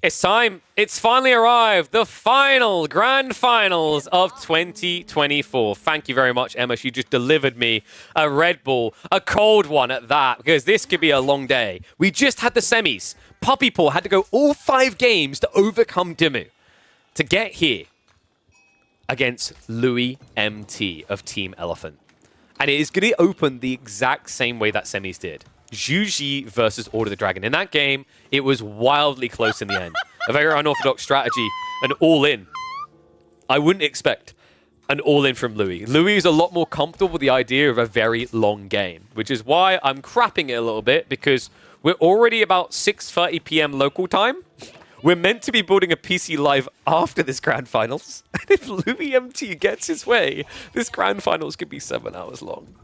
It's time. It's finally arrived. The final grand finals of 2024. Thank you very much, Emma. She just delivered me a Red Bull, a cold one at that, because this could be a long day. We just had the semis. Puppy Paw had to go all 5 games to overcome Dimmu to get here against Louis MT of Team Elephant. And it is going to open the exact same way that semis did. Zhu Ji versus Order the Dragon. In that game, it was wildly close in the end. A very unorthodox strategy, an all-in. I wouldn't expect an all-in from Louis. Louis is a lot more comfortable with the idea of a very long game, which is why I'm crapping it a little bit, because we're already about 6:30 p.m. local time. We're meant to be building a PC live after this Grand Finals. And if Louis MT gets his way, this Grand Finals could be 7 hours long.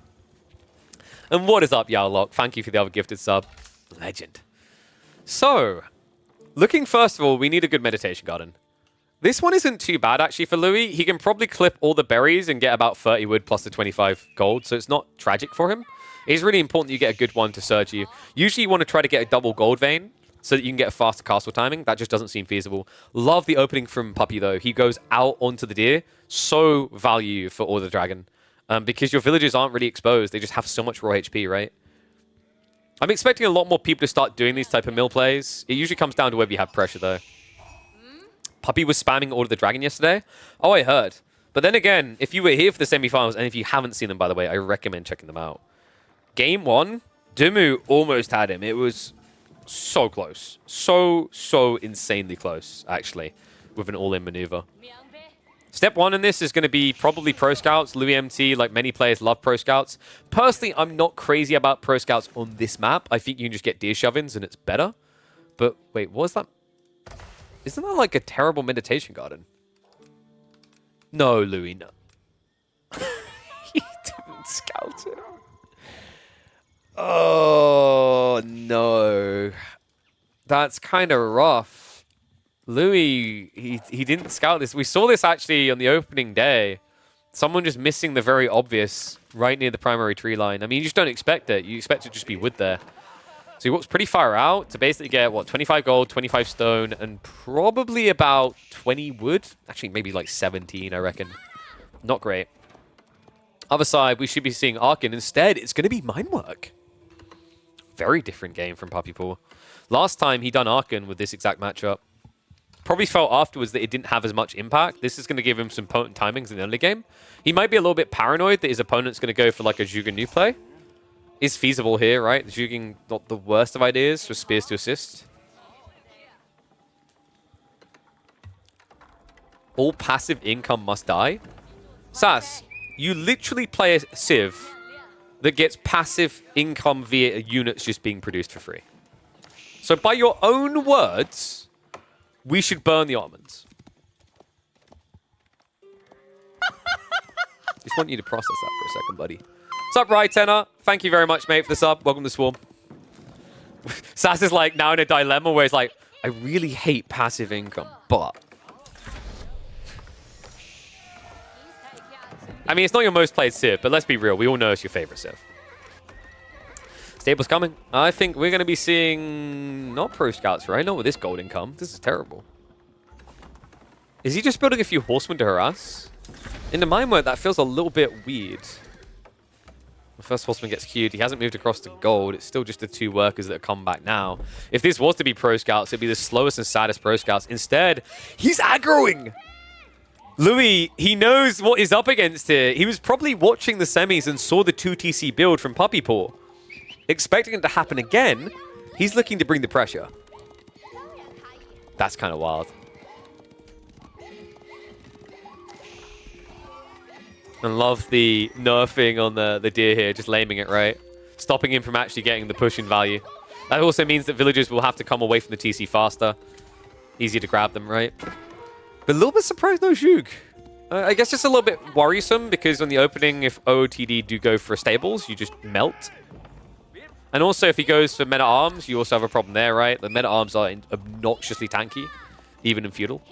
And what is up, Yowlock? Thank you for the other gifted sub. Legend. So, looking first of all, we need a good meditation garden. This one isn't too bad, actually, for Louis. He can probably clip all the berries and get about 30 wood plus the 25 gold, so it's not tragic for him. It's really important that you get a good one to surge you. Usually you want to try to get a double gold vein so that you can get a faster castle timing. That just doesn't seem feasible. Love the opening from Puppy, though. He goes out onto the deer. So value for Order the Dragon. Because your villagers aren't really exposed. They just have so much raw HP, right? I'm expecting a lot more people to start doing these type of mill plays. It usually comes down to whether you have pressure, though. Puppy was spamming Order the Dragon yesterday. Oh, I heard. But then again, if you were here for the semifinals, and if you haven't seen them, by the way, I recommend checking them out. Game 1, Dimmu almost had him. It was so close. So insanely close, actually, with an all-in maneuver. Step 1 in this is going to be probably Pro Scouts. Louis MT, like many players, love Pro Scouts. Personally, I'm not crazy about Pro Scouts on this map. I think you can just get deer shove-ins and it's better. But wait, what was that? Isn't that like a terrible meditation garden? No, Louis, no. He didn't scout it. Oh, no. That's kind of rough. Louis, he didn't scout this. We saw this actually on the opening day. Someone just missing the very obvious right near the primary tree line. I mean, you just don't expect it. You expect it to just be wood there. So he walks pretty far out to basically get, what, 25 gold, 25 stone, and probably about 20 wood. Actually, maybe like 17, I reckon. Not great. Other side, we should be seeing Arkin. Instead, it's going to be mine work. Very different game from Puppy Paw. Last time he done Arkin with this exact matchup. Probably felt afterwards that it didn't have as much impact. This is going to give him some potent timings in the early game. He might be a little bit paranoid that his opponent's going to go for like a Zhuge new play. Is feasible here, right? Zhuging not the worst of ideas for spears to assist. All passive income must die. Sass, you literally play a Civ that gets passive income via units just being produced for free. So by your own words, we should burn the Ottomans. Just want you to process that for a second, buddy. What's up, Rytenna? Thank you very much, mate, for the sub. Welcome to Swarm. Sass is like now in a dilemma where he's like, I really hate passive income, but... I mean, it's not your most played Civ, but let's be real. We all know it's your favorite Civ. Stable's coming. I think we're going to be seeing... Not Pro Scouts, right? Not with this gold income. This is terrible. Is he just building a few horsemen to harass? In the mine mode, that feels a little bit weird. The first horseman gets queued. He hasn't moved across to gold. It's still just the 2 workers that have come back now. If this was to be Pro Scouts, it'd be the slowest and saddest Pro Scouts. Instead, he's aggroing! Louis, he knows what he's up against here. He was probably watching the semis and saw the 2 TC build from Puppy Paw. Expecting it to happen again, he's looking to bring the pressure. That's kind of wild. And love the nerfing on the deer here, just laming it, right? Stopping him from actually getting the push in value. That also means that villagers will have to come away from the TC faster. Easier to grab them, right? But a little bit surprised no Zhug. I guess just a little bit worrisome because on the opening, if OOTD do go for stables, you just melt. And also, if he goes for meta arms, you also have a problem there, right? The meta arms are obnoxiously tanky, even in feudal.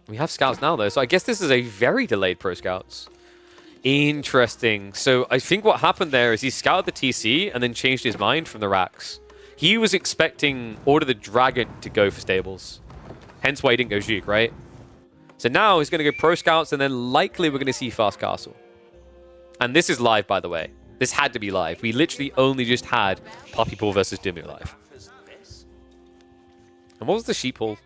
We have scouts now, though, so I guess this is a very delayed Pro Scouts. Interesting. So I think what happened there is he scouted the TC and then changed his mind from the racks. He was expecting Order the Dragon to go for stables. Hence why he didn't go Juke, right? So now he's going to go Pro Scouts, and then likely we're going to see Fast Castle. And this is live, by the way. This had to be live. We literally only just had Poppy Pool versus Dimmu live. And what was the sheep haul?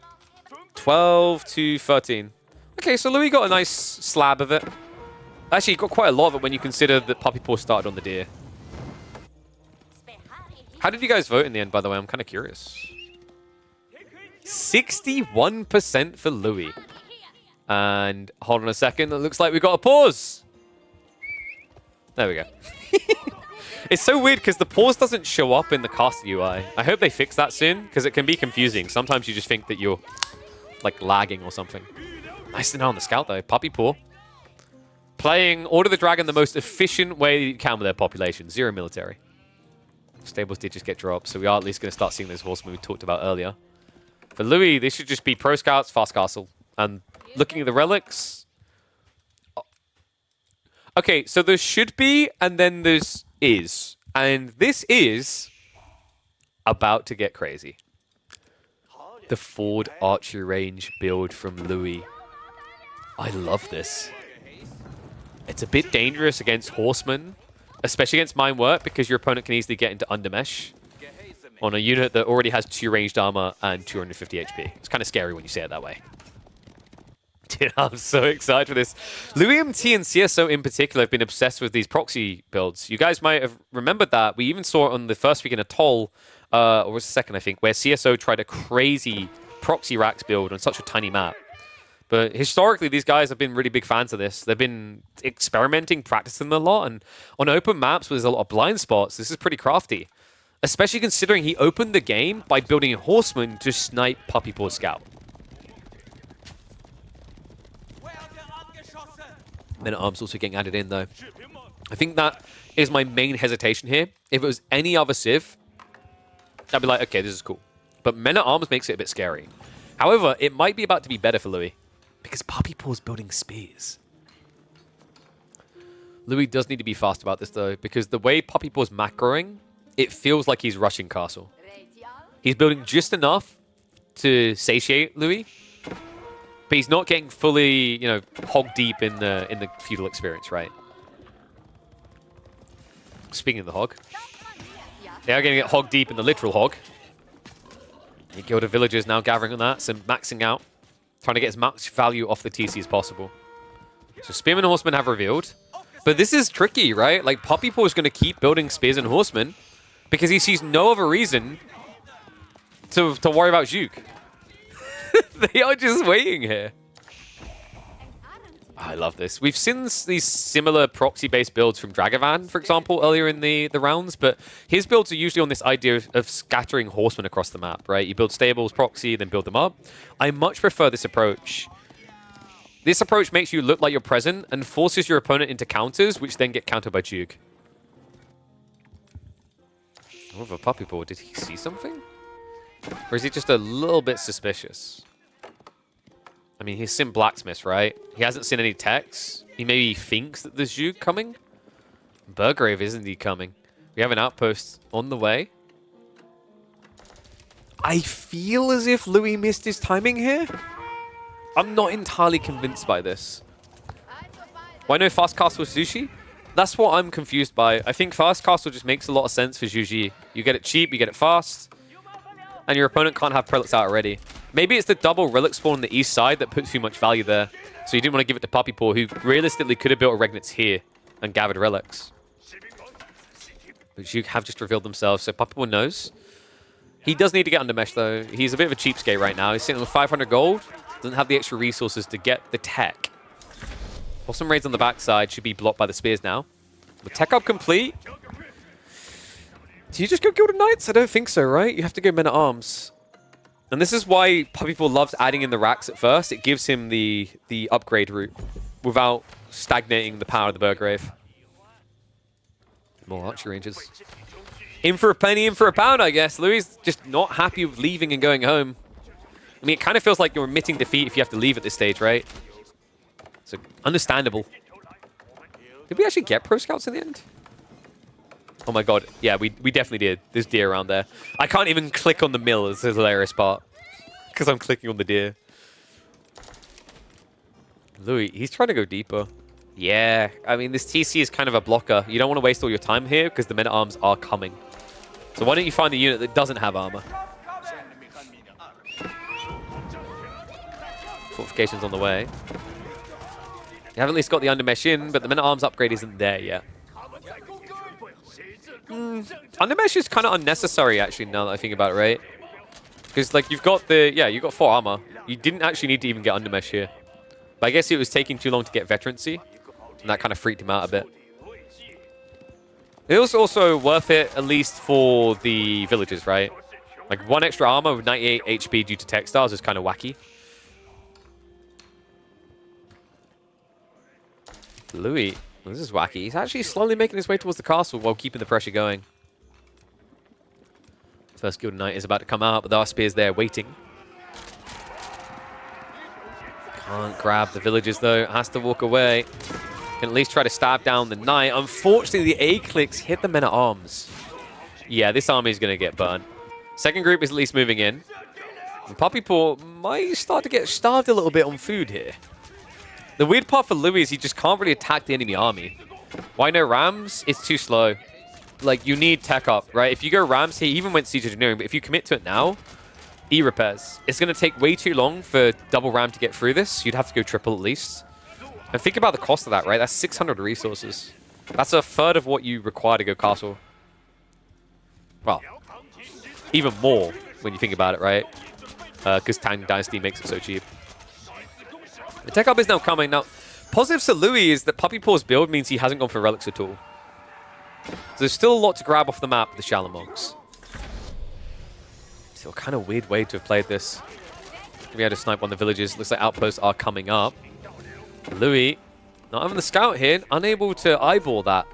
12 to 13. Okay, so Louis got a nice slab of it. Actually, he got quite a lot of it when you consider that Poppy Pool started on the deer. How did you guys vote in the end, by the way? I'm kind of curious. 61% for Louis. And hold on a second. It looks like we got a pause. There we go. It's so weird because the pause doesn't show up in the caster UI. I hope they fix that soon because it can be confusing. Sometimes you just think that you're like lagging or something. Nice to know on the scout though. Poppy Paw. Playing Order the Dragon the most efficient way you can with their population. 0 military. Stables did just get dropped, so we are at least going to start seeing those horsemen we talked about earlier. For Louis, this should just be Pro Scouts, Fast Castle. And looking at the relics... Okay, so there should be, and then there's is. And this is about to get crazy. The Ford Archery Range build from Louis. I love this. It's a bit dangerous against horsemen, especially against mine work, because your opponent can easily get into undermesh on a unit that already has 2 ranged armor and 250 HP. It's kind of scary when you say it that way. Dude, I'm so excited for this. Louis MT and CSO in particular have been obsessed with these proxy builds. You guys might have remembered that. We even saw it on the first week in Atoll, or was the second, I think, where CSO tried a crazy proxy racks build on such a tiny map. But historically, these guys have been really big fans of this. They've been experimenting, practicing a lot, and on open maps where there's a lot of blind spots, this is pretty crafty. Especially considering he opened the game by building a horseman to snipe Puppy Paw Scout. Men-at-Arms also getting added in, though. I think that is my main hesitation here. If it was any other Civ, I'd be like, okay, this is cool. But Men-at-Arms makes it a bit scary. However, it might be about to be better for Louis, because Puppy Paw's building spears. Louis does need to be fast about this, though, because the way Puppy Paw's macroing, it feels like he's rushing castle. He's building just enough to satiate Louis, but he's not getting fully, you know, hog deep in the feudal experience, right? Speaking of the hog, they are going to get hog deep in the literal hog. The Guild of Villagers now gathering on that, so maxing out, trying to get as much value off the TC as possible. So Spearmen and Horsemen have revealed, but this is tricky, right? Like Puppy Paw is going to keep building Spears and Horsemen because he sees no other reason to worry about Juke. They are just waiting here. I love this. We've seen these similar proxy-based builds from Dragavan, for example, earlier in the rounds, but his builds are usually on this idea of scattering horsemen across the map, right? You build stables, proxy, then build them up. I much prefer this approach. This approach makes you look like you're present and forces your opponent into counters, which then get countered by Juke. What of a Puppy Paw? Did he see something? Or is he just a little bit suspicious? I mean, he's seen blacksmiths, right? He hasn't seen any techs. He maybe thinks that there's Juke coming. Burgrave isn't he coming? We have an outpost on the way. I feel as if Louis missed his timing here. I'm not entirely convinced by this. Why no Fast Castle Sushi? That's what I'm confused by. I think Fast Castle just makes a lot of sense for Juji. You get it cheap, you get it fast, and your opponent can't have prelates out already. Maybe it's the double relic spawn on the east side that puts too much value there. So you didn't want to give it to Puppy Paw, who realistically could have built a Regnitz here and gathered relics. But you have just revealed themselves, so Puppy Paw knows. He does need to get under mesh, though. He's a bit of a cheapskate right now. He's sitting with 500 gold, doesn't have the extra resources to get the tech. Awesome raids on the backside should be blocked by the spears now. With tech up complete. Do you just go Gilded Knights? I don't think so, right? You have to go Men-at-Arms. And this is why Puppy Paw loves adding in the racks at first. It gives him the upgrade route without stagnating the power of the Burgrave. More archery ranges. In for a penny, in for a pound, I guess. Louis is just not happy with leaving and going home. I mean, it kind of feels like you're admitting defeat if you have to leave at this stage, right? So, understandable. Did we actually get Pro Scouts in the end? Oh my god. Yeah, we definitely did. There's deer around there. I can't even click on the mill. It's a hilarious part. Because I'm clicking on the deer. Louis, he's trying to go deeper. Yeah, I mean, this TC is kind of a blocker. You don't want to waste all your time here because the men-at-arms are coming. So why don't you find a unit that doesn't have armor? Fortifications on the way. You have at least got the undermesh in, but the men-at-arms upgrade isn't there yet. Undermesh is kind of unnecessary, actually, now that I think about it, right? Because, like, you've got the... Yeah, you've got 4 armor. You didn't actually need to even get undermesh here. But I guess it was taking too long to get veterancy. And that kind of freaked him out a bit. It was also worth it, at least for the villagers, right? Like, 1 extra armor with 98 HP due to textiles is kind of wacky. Louis, well, this is wacky. He's actually slowly making his way towards the castle while keeping the pressure going. First Gilded Knight is about to come out, but there are spears there waiting. Can't grab the villagers, though. Has to walk away. Can at least try to stab down the knight. Unfortunately, the A-clicks hit the men-at-arms. Yeah, this army is going to get burned. Second group is at least moving in. And Puppy Paw might start to get starved a little bit on food here. The weird part for Louis is he just can't really attack the enemy army. Why no rams? It's too slow. Like, you need tech up, right? If you go rams, he even went siege engineering, but if you commit to it now, E-repairs. It's going to take way too long for double ram to get through this. You'd have to go triple at least. And think about the cost of that, right? That's 600 resources. That's a third of what you require to go castle. Well, even more when you think about it, right? Because Tang Dynasty makes it so cheap. The tech up is now coming. Now, positives to Louis is that Puppy Paw's build means he hasn't gone for relics at all. So there's still a lot to grab off the map, the Shallow Monks. Still a kind of weird way to have played this. We had to snipe one of the villages. Looks like outposts are coming up. Louis, not having the scout here, unable to eyeball that.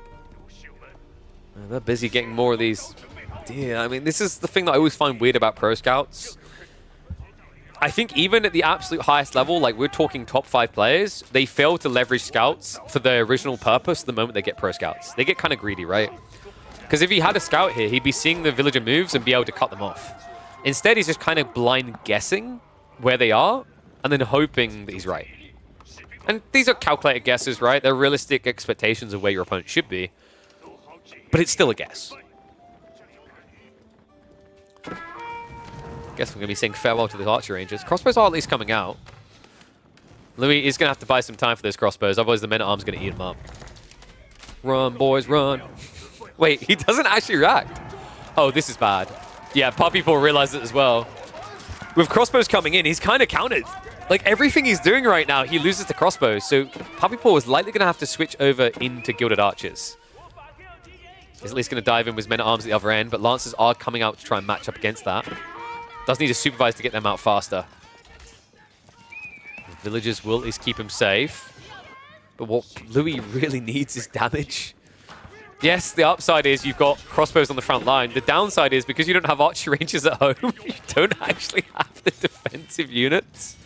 They're busy getting more of these. Yeah, I mean, this is the thing that I always find weird about pro scouts. I think even at the absolute highest level, like we're talking top 5 players, they fail to leverage scouts for their original purpose the moment they get pro scouts. They get kind of greedy, right? Because if he had a scout here, he'd be seeing the villager moves and be able to cut them off. Instead, he's just kind of blind guessing where they are and then hoping that he's right. And these are calculated guesses, right? They're realistic expectations of where your opponent should be. But it's still a guess. Guess we're going to be saying farewell to the archer rangers. Crossbows are at least coming out. Louis is going to have to buy some time for those crossbows, otherwise the men-at-arms are going to eat them up. Run, boys, run. Wait, he doesn't actually react. Oh, this is bad. Yeah, Puppy Paw realized it as well. With crossbows coming in, he's kind of countered. Like, everything he's doing right now, he loses to crossbows. So Puppy Paw is likely going to have to switch over into Gilded Archers. He's at least going to dive in with his men-at-arms at the other end, but Lancers are coming out to try and match up against that. Does need to supervise to get them out faster. The villagers will at least keep him safe. But what Louis really needs is damage. Yes, the upside is you've got crossbows on the front line. The downside is because you don't have archer rangers at home, you don't actually have the defensive units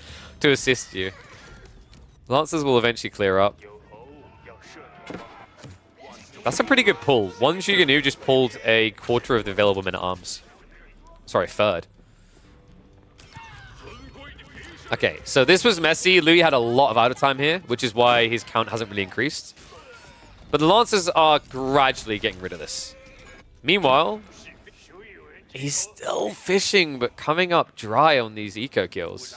to assist you. Lancers will eventually clear up. That's a pretty good pull. One Shiganu just pulled a quarter of the available men-at-arms. Sorry, a third. Okay, so this was messy. Louis had a lot of out time here, which is why his count hasn't really increased. But the Lancers are gradually getting rid of this. Meanwhile, he's still fishing, but coming up dry on these eco kills.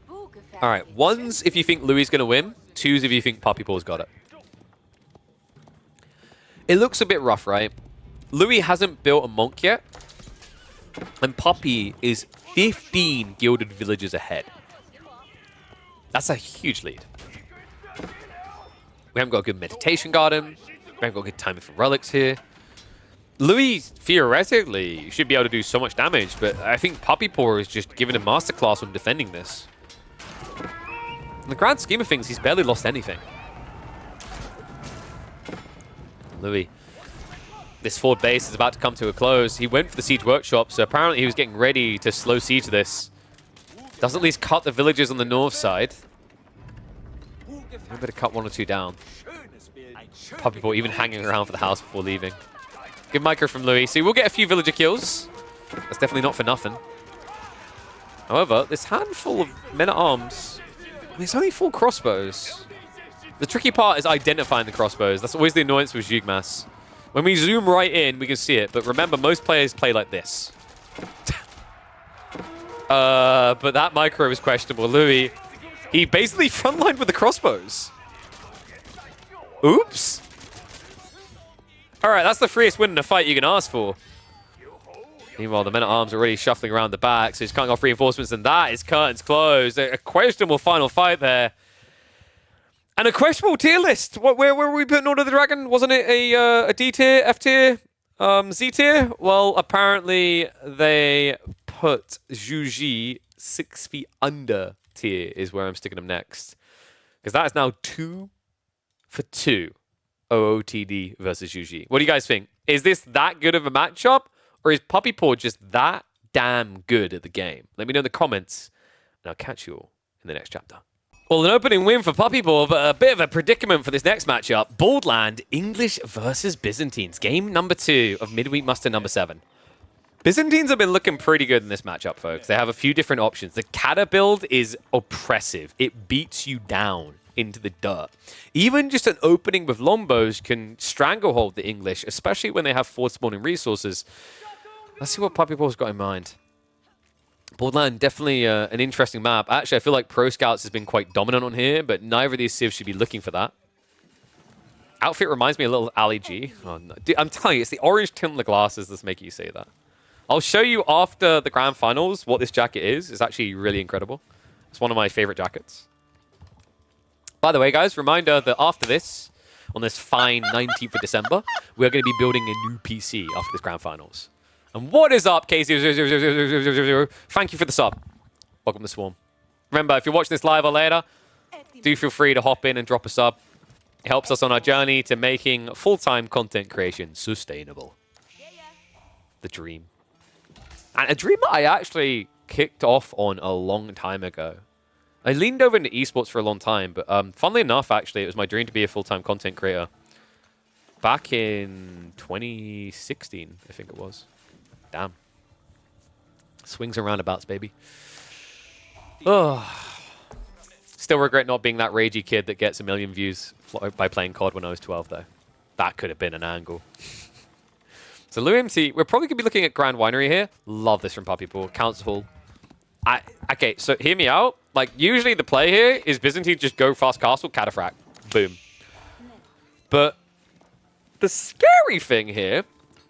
All right, ones if you think Louis is going to win. Twos if you think Puppy Paw's got it. It looks a bit rough, right? Louis hasn't built a monk yet. And Puppy is 15 gilded villages ahead. That's a huge lead. We haven't got a good meditation garden. We haven't got good timing for relics here. Louis, theoretically, should be able to do so much damage, but I think Puppy Paw is just giving a masterclass on defending this. In the grand scheme of things, he's barely lost anything. Louis. This forward base is about to come to a close. He went for the siege workshop, so apparently he was getting ready to slow siege this. Does at least cut the villages on the north side. Maybe to cut 1 or 2 down. Puppy Paw even hanging around for the house before leaving. Good micro from Louis. So we'll get a few villager kills. That's definitely not for nothing. However, this handful of men-at-arms, it's only 4 crossbows. The tricky part is identifying the crossbows. That's always the annoyance with Jugmas. When we zoom right in, we can see it. But remember, most players play like this. But that micro is questionable. Louis, he basically frontlined with the crossbows. Oops. All right, that's the freest win in a fight you can ask for. Meanwhile, the men-at-arms are already shuffling around the back, so he's cutting off reinforcements, and that is curtains closed. A questionable final fight there. And a questionable tier list. Where were we putting Order of the Dragon? Wasn't it a D tier, F tier, Z tier? Well, apparently they put Zhuji 6 feet under tier is where I'm sticking him next. Because that is now 2 for 2 OOTD versus Zhuji. What do you guys think? Is this that good of a matchup? Or is Puppy Paw just that damn good at the game? Let me know in the comments, and I'll catch you all in the next chapter. Well, an opening win for Puppy Paw, but a bit of a predicament for this next matchup. Baldland, English versus Byzantines. Game number 2 of midweek muster number 7. Byzantines have been looking pretty good in this matchup, folks. They have a few different options. The Kata build is oppressive. It beats you down into the dirt. Even just an opening with longbows can stranglehold the English, especially when they have forward spawning resources. Let's see what Puppy Paw's got in mind. Baldland, definitely an interesting map. Actually, I feel like Pro Scouts has been quite dominant on here, but neither of these civs should be looking for that. Outfit reminds me a little of Ali G. Oh, no. Dude, I'm telling you, it's the orange tint on the glasses that's making you say that. I'll show you after the grand finals what this jacket is. It's actually really incredible. It's one of my favorite jackets. By the way, guys, reminder that after this, on this fine 19th of December, we're going to be building a new PC after this grand finals. And what is up, K0000000? Thank you for the sub. Welcome to Swarm. Remember, if you're watching this live or later, do feel free to hop in and drop a sub. It helps us on our journey to making full-time content creation sustainable. The dream. And a dream that I actually kicked off on a long time ago. I leaned over into esports for a long time, but funnily enough, actually, it was my dream to be a full-time content creator. Back in 2016, I think it was. Damn. Swings and roundabouts, baby. Oh. Still regret not being that ragey kid that gets 1 million views by playing COD when I was 12, though. That could have been an angle. So, Lou MC, we're probably going to be looking at Grand Winery here. Love this from Puppy Paw. Council Hall. Okay, so hear me out. Like, usually the play here is Byzantine just go fast castle, cataphract. Boom. But the scary thing here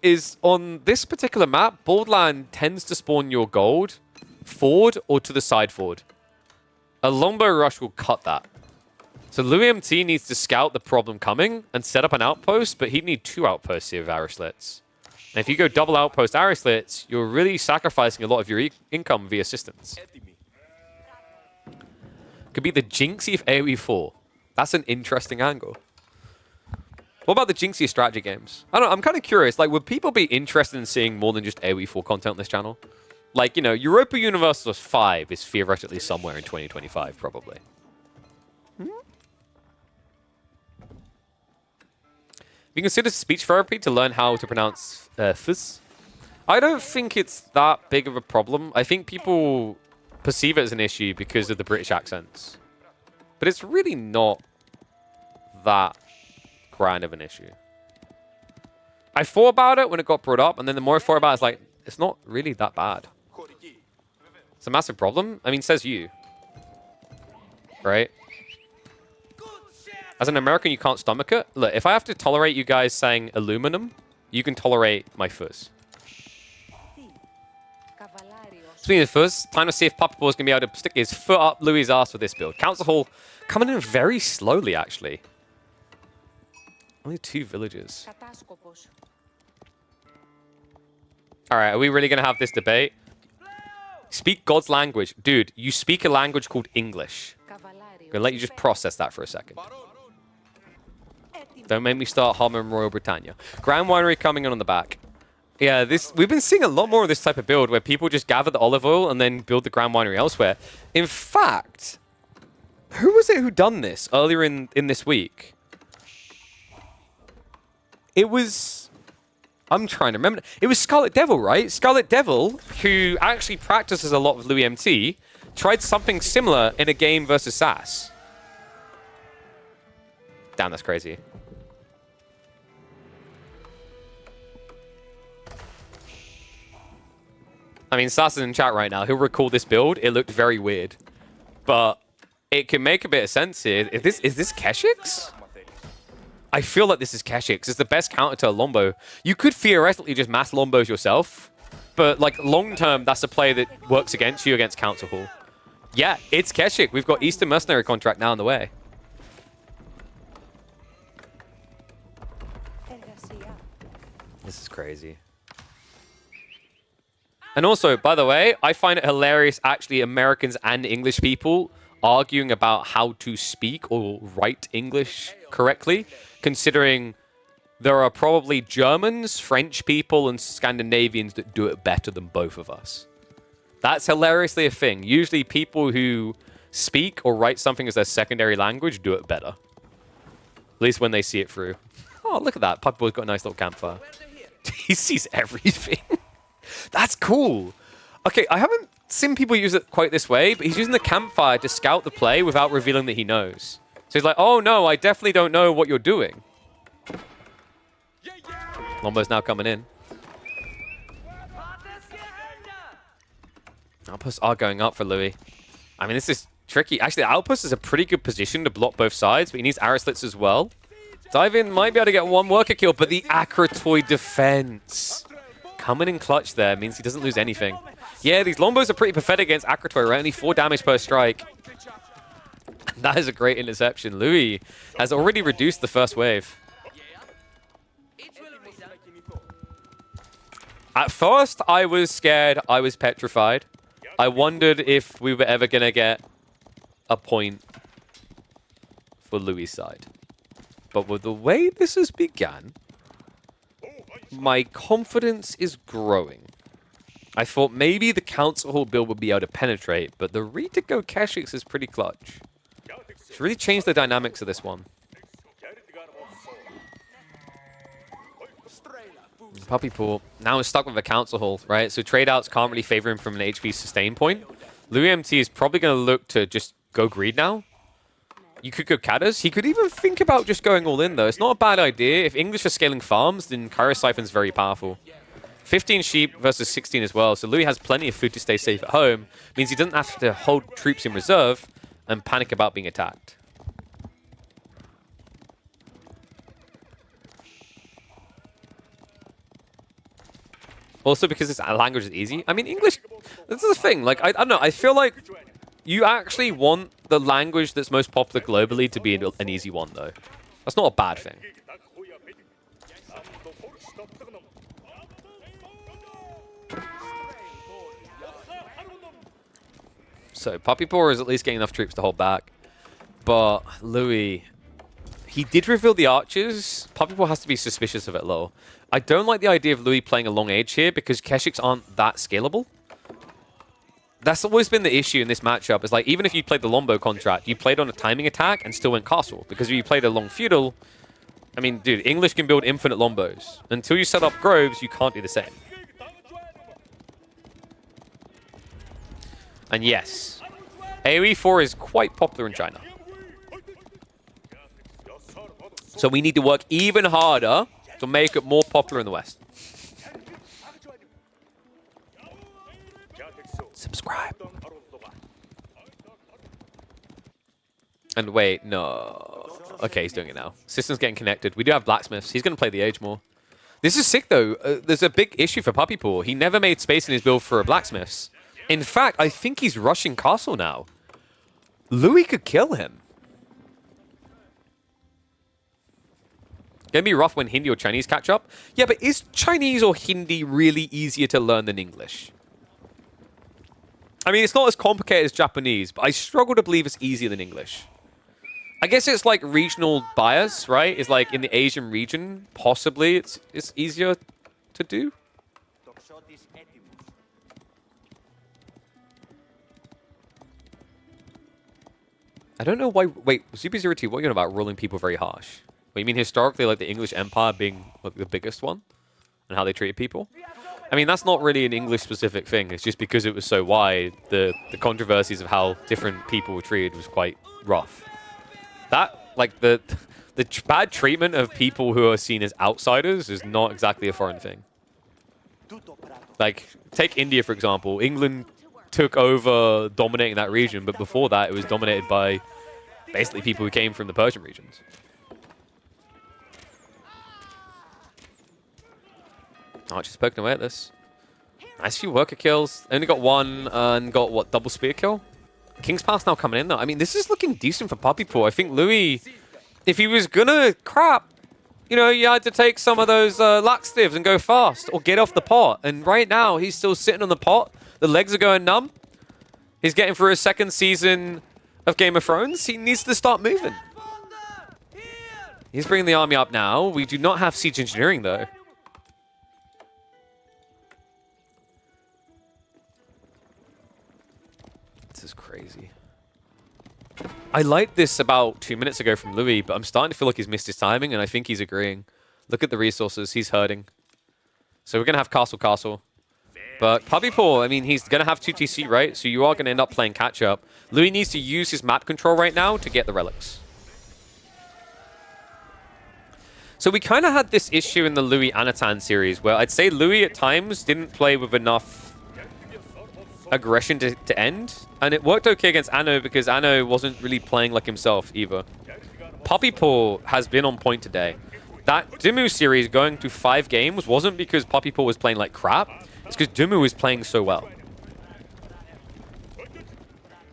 is on this particular map, Baldland tends to spawn your gold forward or to the side forward. A longbow rush will cut that. So Louis MT needs to scout the problem coming and set up an outpost, but he'd need 2 outposts here with arrow slits. And if you go double outpost arrow slits, you're really sacrificing a lot of your income via assistance. Could be the Jinxie of AoE 4. That's an interesting angle. What about the Jinxie strategy games? I don't know, I'm kind of curious. Like, would people be interested in seeing more than just AoE 4 content on this channel? Like, you know, Europa Universalis 5 is theoretically somewhere in 2025, probably. You consider speech therapy to learn how to pronounce fizz? I don't think it's that big of a problem. I think people perceive it as an issue because of the British accents. But it's really not that grand of an issue. I thought about it when it got brought up, and then the more I thought about it, it's like, it's not really that bad. It's a massive problem. I mean, says you. Right? As an American, you can't stomach it. Look, if I have to tolerate you guys saying aluminum, you can tolerate my fuzz. Speaking of fuzz, time to see if Puppy Paw is going to be able to stick his foot up Louis' ass with this build. Council Hall coming in very slowly, actually. Only 2 villages. All right, are we really going to have this debate? Speak God's language. Dude, you speak a language called English. I'm going to let you just process that for a second. Don't make me start humming Royal Britannia. Grand Winery coming in on the back. Yeah, we've been seeing a lot more of this type of build where people just gather the olive oil and then build the Grand Winery elsewhere. In fact, Who was it who done this earlier in this week? It was... I'm trying to remember. It was Scarlet Devil, right? Scarlet Devil, who actually practices a lot with Louis MT, tried something similar in a game versus SAS. Damn, that's crazy. I mean, SAS is in chat right now. He'll recall this build. It looked very weird. But it can make a bit of sense here. Is this Keshix? I feel like this is Keshix. It's the best counter to a Lombo. You could theoretically just mass Lombos yourself. But, like, long-term, that's a play that works against you against Council Hall. Yeah, it's Keshix. We've got Eastern Mercenary contract now on the way. This is crazy. And also, by the way, I find it hilarious, actually, Americans and English people arguing about how to speak or write English correctly, considering there are probably Germans, French people, and Scandinavians that do it better than both of us. That's hilariously a thing. Usually people who speak or write something as their secondary language do it better. At least when they see it through. Oh, look at that. Puppy Boy's got a nice little campfire. He sees everything. That's cool. Okay, I haven't seen people use it quite this way, but he's using the campfire to scout the play without revealing that he knows. So he's like, oh no, I definitely don't know what you're doing. Lombo's now coming in. Outposts are going up for Louis. I mean, this is tricky. Actually, Outpost is a pretty good position to block both sides, but he needs arrow slits as well. Dive in, might be able to get one worker kill, but the Akratoid defense. Coming in clutch there means he doesn't lose anything. Yeah, these Lombos are pretty pathetic against Akratoid, right? Only 4 damage per strike. That is a great interception. Louis has already reduced the first wave. At first, I was scared. I was petrified. I wondered if we were ever going to get a point for Louis' side. But with the way this has begun, my confidence is growing. I thought maybe the Council Hall build would be able to penetrate, but the read to go Keshix is pretty clutch. It's really changed the dynamics of this one. Puppy Pool now is stuck with the Council Hall, right? So trade outs can't really favor him from an HP sustain point. Louis MT is probably going to look to just go greed now. You could go Cadders. He could even think about just going all in, though. It's not a bad idea. If English are scaling farms, then Cairo Siphon's very powerful. 15 sheep versus 16 as well. So Louis has plenty of food to stay safe at home. Means he doesn't have to hold troops in reserve and panic about being attacked. Also because this language is easy. I mean, English, this is the thing. Like, I don't know. I feel like you actually want the language that's most popular globally to be an easy one, though. That's not a bad thing. So, Puppy Paw is at least getting enough troops to hold back. But Louis, he did reveal the archers. Puppy Paw has to be suspicious of it, though. I don't like the idea of Louis playing a long age here because Keshix aren't that scalable. That's always been the issue in this matchup. Is like, even if you played the Lombo contract, you played on a timing attack and still went castle. Because if you played a long feudal, I mean, dude, English can build infinite Lombos. Until you set up groves, you can't do the same. And yes, AoE 4 is quite popular in China. So we need to work even harder to make it more popular in the West. Subscribe. And wait, no. Okay, he's doing it now. System's getting connected. We do have blacksmiths. He's going to play the age more. This is sick, though. There's a big issue for Puppy Paw. He never made space in his build for a blacksmiths. In fact, I think he's rushing castle now. Louis could kill him. Gonna be rough when Hindi or Chinese catch up. Yeah, but is Chinese or Hindi really easier to learn than English? I mean, it's not as complicated as Japanese, but I struggle to believe it's easier than English. I guess it's like regional bias, right? It's like in the Asian region, possibly it's easier to do. I don't know why. Wait, Super Zero T, what are you on about ruling people very harsh? What, you mean historically, like the English Empire being like the biggest one? And how they treated people? I mean, that's not really an English-specific thing. It's just because it was so wide, the controversies of how different people were treated was quite rough. That, like, the bad treatment of people who are seen as outsiders is not exactly a foreign thing. Like, take India, for example. England took over dominating that region, but before that, it was dominated by basically people who came from the Persian regions. Archer's poking away at this. Nice few worker kills. Only got one and got, what, double spear kill? King's Pass now coming in, though. I mean, this is looking decent for Puppy Paw. I think Louis, if he was gonna crap, you know, you had to take some of those laxatives and go fast or get off the pot. And right now, he's still sitting on the pot. The legs are going numb. He's getting through his second season of Game of Thrones. He needs to start moving. He's bringing the army up now. We do not have siege engineering, though. This is crazy. I liked this about 2 minutes ago from Louis, but I'm starting to feel like he's missed his timing, and I think he's agreeing. Look at the resources. He's hurting. So we're going to have castle. But Puppy Paw, I mean, he's going to have 2 TC, right? So you are going to end up playing catch-up. Louis needs to use his map control right now to get the relics. So we kind of had this issue in the Louis Anatan series, where I'd say Louis at times didn't play with enough aggression to end. And it worked okay against Anno because Anno wasn't really playing like himself either. Puppy Paw has been on point today. That Dimmu series going to 5 games wasn't because Puppy Paw was playing like crap. It's because Dimmu was playing so well.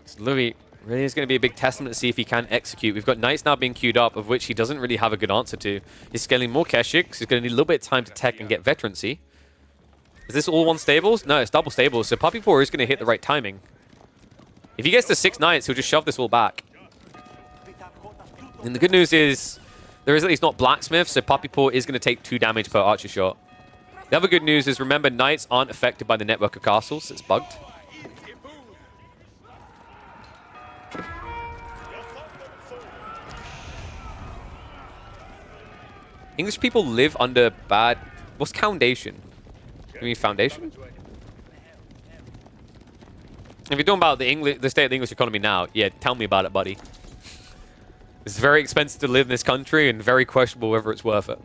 So Louis really is going to be a big testament to see if he can execute. We've got Knights now being queued up, of which he doesn't really have a good answer to. He's scaling more Keshiks. He's going to need a little bit of time to tech and get veterancy. Is this all one stables? No, it's double stables. So Puppy Paw is going to hit the right timing. If he gets to 6 Knights, he'll just shove this all back. And the good news is there is at least not Blacksmith, so Puppy Paw is going to take 2 damage per archer shot. The other good news is, remember, Knights aren't affected by the network of castles. It's bugged. English people live under bad... What's foundation? You mean foundation? If you're talking about the state of the English economy now, yeah, tell me about it, buddy. It's very expensive to live in this country and very questionable whether it's worth it.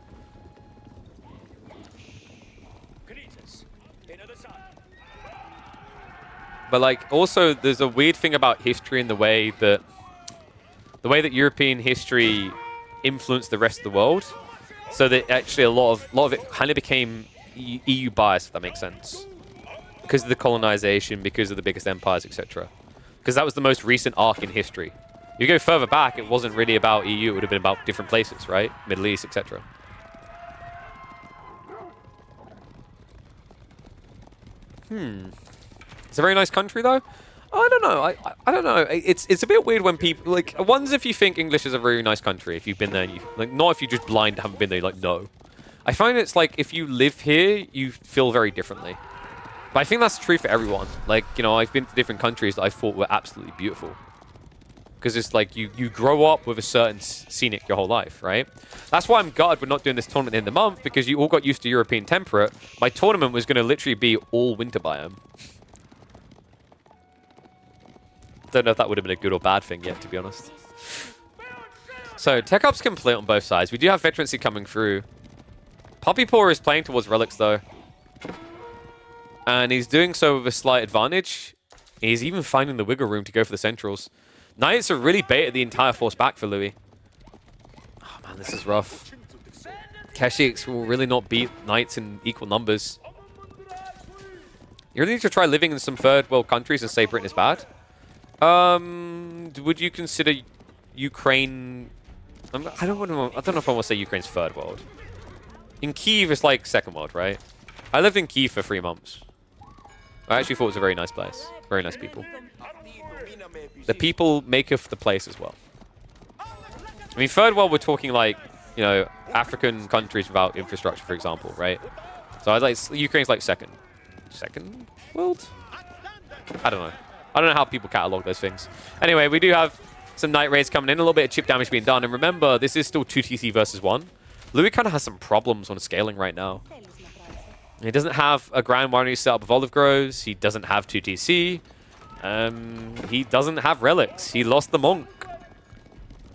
But like, also, there's a weird thing about history and the way that European history influenced the rest of the world. So that actually a lot of it kind of became EU bias, if that makes sense. Because of the colonization, because of the biggest empires, etc. Because that was the most recent arc in history. You go further back, it wasn't really about EU, it would have been about different places, right? Middle East, etc. It's a very nice country, though. I don't know. I don't know. It's a bit weird when people like ones if you think English is a very nice country if you've been there and you like not if you just blind haven't been there. You're like no. I find it's like if you live here, you feel very differently. But I think that's true for everyone. Like I've been to different countries that I thought were absolutely beautiful. Because it's like you grow up with a certain scenic your whole life, right? That's why I'm gutted we're not doing this tournament in the month because you all got used to European temperate. My tournament was going to literally be all winter biome. Don't know if that would have been a good or bad thing yet, to be honest. So, tech up's complete on both sides. We do have veterancy coming through. Puppy Paw is playing towards relics, though. And he's doing so with a slight advantage. He's even finding the wiggle room to go for the centrals. Knights are really baited the entire force back for Louis. Oh, man, this is rough. Keshiks will really not beat Knights in equal numbers. You really need to try living in some third world countries and say Britain is bad. Would you consider Ukraine... I don't know if I want to say Ukraine's third world. In Kyiv, it's like second world, right? I lived in Kyiv for 3 months. I actually thought it was a very nice place. Very nice people. The people maketh the place as well. I mean, third world, we're talking like, African countries without infrastructure, for example, right? So I'd like Ukraine's like second world? I don't know. I don't know how people catalog those things. Anyway, we do have Some Night Raids coming in, a little bit of chip damage being done. And remember, this is still 2 TC versus 1. Louis kind of has some problems on scaling right now. He doesn't have a Grand Winery setup of Olive Groves. He doesn't have 2 TC. He doesn't have relics. He lost the Monk.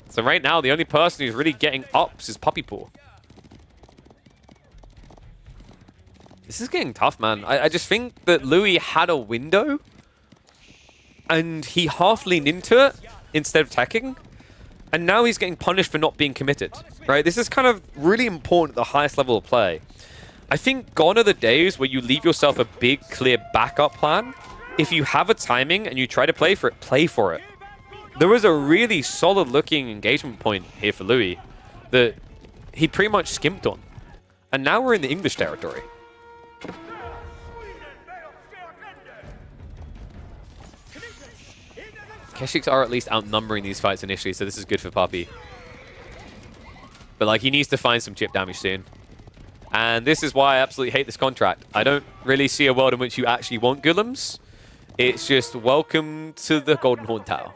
So right now, the only person who's really getting ups is Puppy Paw. This is getting tough, man. I just think that Louis had a window and he half leaned into it instead of attacking. And now he's getting punished for not being committed, right? This is kind of really important at the highest level of play. I think gone are the days where you leave yourself a big, clear backup plan. If you have a timing and you try to play for it, play for it. There was a really solid-looking engagement point here for Louis that he pretty much skimped on. And now we're in the English territory. Keshiks are at least outnumbering these fights initially, so this is good for Puppy. But like, he needs to find some chip damage soon. And this is why I absolutely hate this contract. I don't really see a world in which you actually want Golems. It's just welcome to the Golden Horn Tower.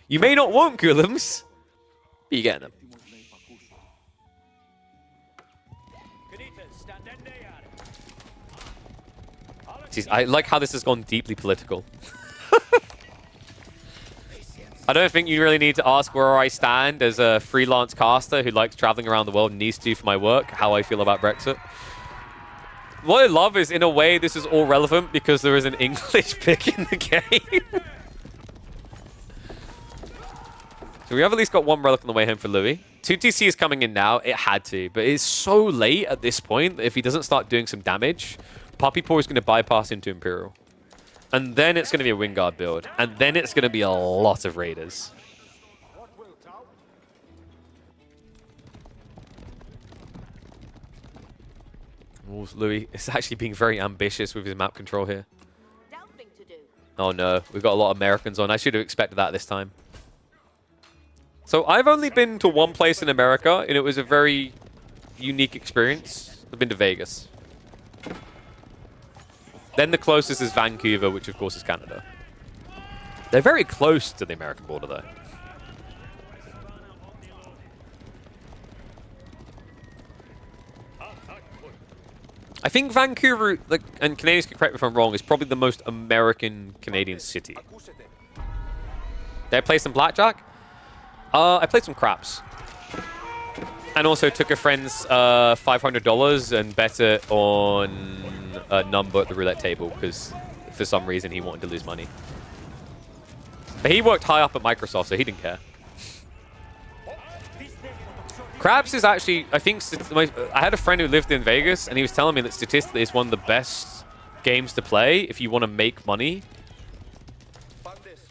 You may not want Golems, but you're getting them. Jeez, I like how this has gone deeply political. I don't think you really need to ask where I stand as a freelance caster who likes traveling around the world and needs to for my work, how I feel about Brexit. What I love is, in a way, this is all relevant because there is an English pick in the game. So we have at least got one relic on the way home for Louis. 2 TC is coming in now. It had to, but it's so late at this point that if he doesn't start doing some damage, Puppy Paw is going to bypass into Imperial. And then it's going to be a Wingard build. And then it's going to be a lot of Raiders. Oh, Louis is actually being very ambitious with his map control here. Oh no, we've got a lot of Americans on. I should have expected that this time. So I've only been to one place in America, and it was a very unique experience. I've been to Vegas. Then the closest is Vancouver, which of course is Canada. They're very close to the American border, though. I think Vancouver, like, and Canadians can correct me if I'm wrong, is probably the most American Canadian city. Did I play some blackjack? I played some craps. And also took a friend's $500 and bet it on a number at the roulette table because for some reason he wanted to lose money. But he worked high up at Microsoft, so he didn't care. Craps is actually, I think, I had a friend who lived in Vegas, and he was telling me that statistically it's one of the best games to play if you want to make money.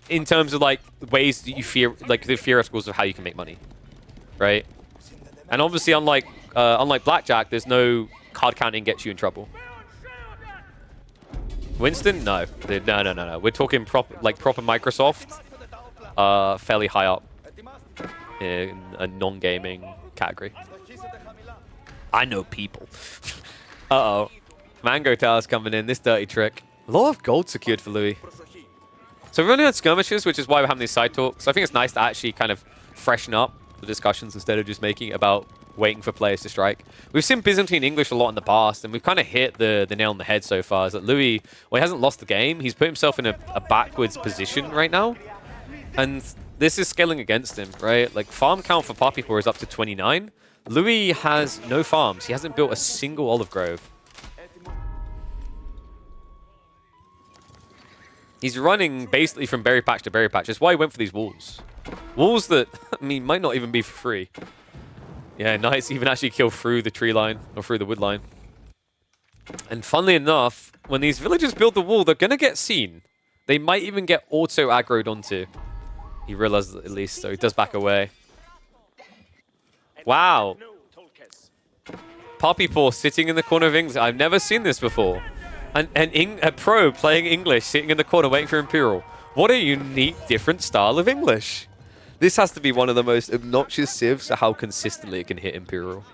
In terms of, like, ways that you fear, like, the theoreticals of how you can make money. Right? And obviously, unlike Blackjack, there's no card counting gets you in trouble. Winston? No. No. We're talking proper Microsoft. Fairly high up in a non-gaming category. I know people. Uh-oh. Mango Tower's coming in. This dirty trick. A lot of gold secured for Louis. So we've only had skirmishes, which is why we're having these side talks. I think it's nice to actually kind of freshen up the discussions instead of just making it about waiting for players to strike. We've seen Byzantine English a lot in the past, and we've kind of hit the nail on the head so far. Is that Louis, well, he hasn't lost the game. He's put himself in a backwards position right now. And this is scaling against him, right? Like, farm count for Puppy Paw is up to 29. Louis has no farms. He hasn't built a single olive grove. He's running basically from berry patch to berry patch. That's why he went for these walls. Walls that, I mean, might not even be for free. Yeah, nice. Even actually kill through the tree line or through the wood line. And funnily enough, when these villagers build the wall, they're going to get seen. They might even get auto-aggroed onto. He realizes it at least, so he does back away. Wow. Puppy Paw sitting in the corner of English. I've never seen this before. A pro playing English sitting in the corner waiting for Imperial. What a unique, different style of English. This has to be one of the most obnoxious civs for how consistently it can hit Imperial.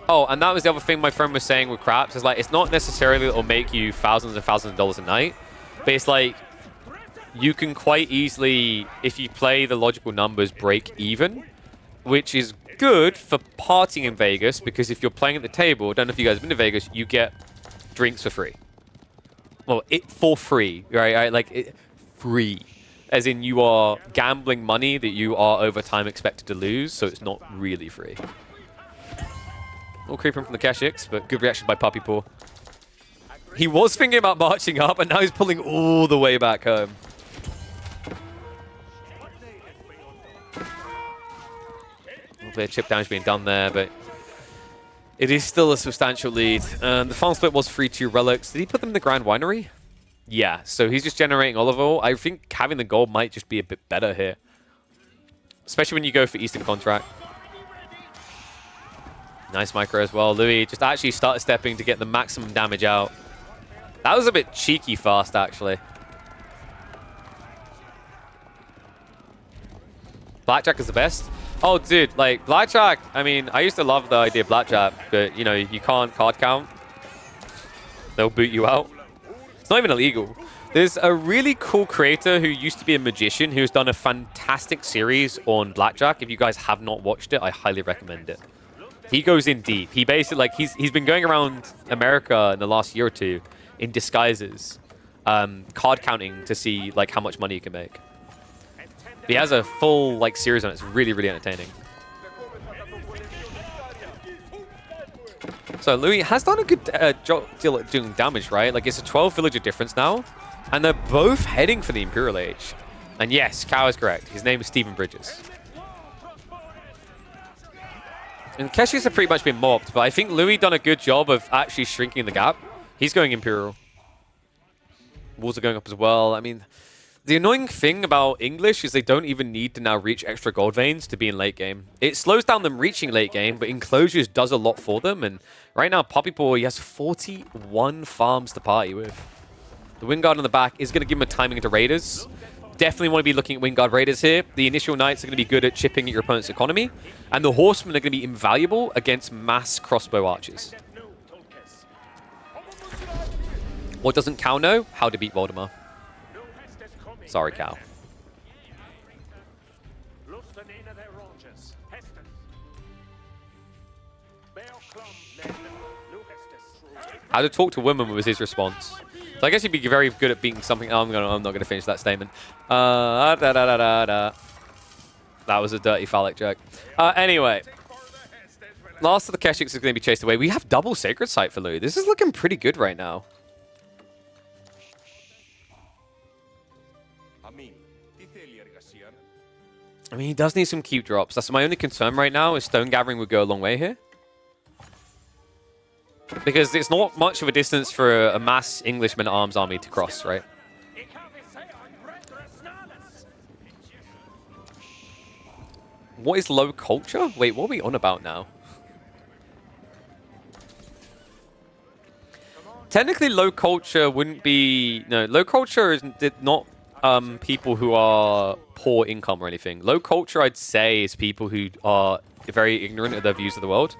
Oh, and that was the other thing my friend was saying with craps, is like, it's not necessarily that it'll make you thousands and thousands of dollars a night, but it's like, you can quite easily, if you play the logical numbers, break even, which is good for partying in Vegas, because if you're playing at the table, I don't know if you guys have been to Vegas, you get drinks for free. Well, for free, right? Like, free. As in, you are gambling money that you are over time expected to lose, so it's not really free. All creeping from the Keshix, but good reaction by Puppy Paw. He was thinking about marching up, and now he's pulling all the way back home. A little bit of chip damage being done there, but it is still a substantial lead. The farm split was 3-2 relics. Did he put them in the Grand Winery? Yeah, so he's just generating olive oil. I think having the gold might just be a bit better here. Especially when you go for Eastern Contract. Nice micro as well. Louis just actually started stepping to get the maximum damage out. That was a bit cheeky fast, actually. Blackjack is the best. Oh, dude, like, Blackjack, I mean, I used to love the idea of Blackjack, but, you know, you can't card count. They'll boot you out. It's not even illegal. There's a really cool creator who used to be a magician who's done a fantastic series on Blackjack. If you guys have not watched it, I highly recommend it. He goes in deep. He basically, like, he's been going around America in the last year or two in disguises, card counting to see, like, how much money you can make. He has a full, like, series on it. It's really, really entertaining. So Louis has done a good deal at doing damage, right? Like, it's a 12 villager difference now, and they're both heading for the Imperial Age. And yes, Cow is correct. His name is Stephen Bridges. And Keshis have pretty much been mobbed, but I think Louis done a good job of actually shrinking the gap. He's going Imperial. Walls are going up as well. I mean, the annoying thing about English is they don't even need to now reach extra gold veins to be in late game. It slows down them reaching late game, but Enclosures does a lot for them. And right now, Puppy Paw, he has 41 farms to party with. The Wingard on the back is going to give him a timing into Raiders. Definitely want to be looking at Wingard Raiders here. The initial Knights are going to be good at chipping at your opponent's economy. And the Horsemen are going to be invaluable against mass crossbow archers. What doesn't Cow know? How to beat Voldemar. Sorry, Cow. How to talk to women was his response. So I guess he'd be very good at beating something. Oh, I'm not going to finish that statement. That was a dirty phallic joke. Anyway. Last of the Keshiks is going to be chased away. We have double Sacred Site for Louis. This is looking pretty good right now. I mean, he does need some keep drops. That's my only concern right now, is Stone Gathering would go a long way here. Because it's not much of a distance for a mass English men-at-arms army to cross, right? What is low culture? Wait, what are we on about now? Technically, low culture wouldn't be... No, low culture is not people who are poor income or anything. Low culture, I'd say, is people who are very ignorant of their views of the world.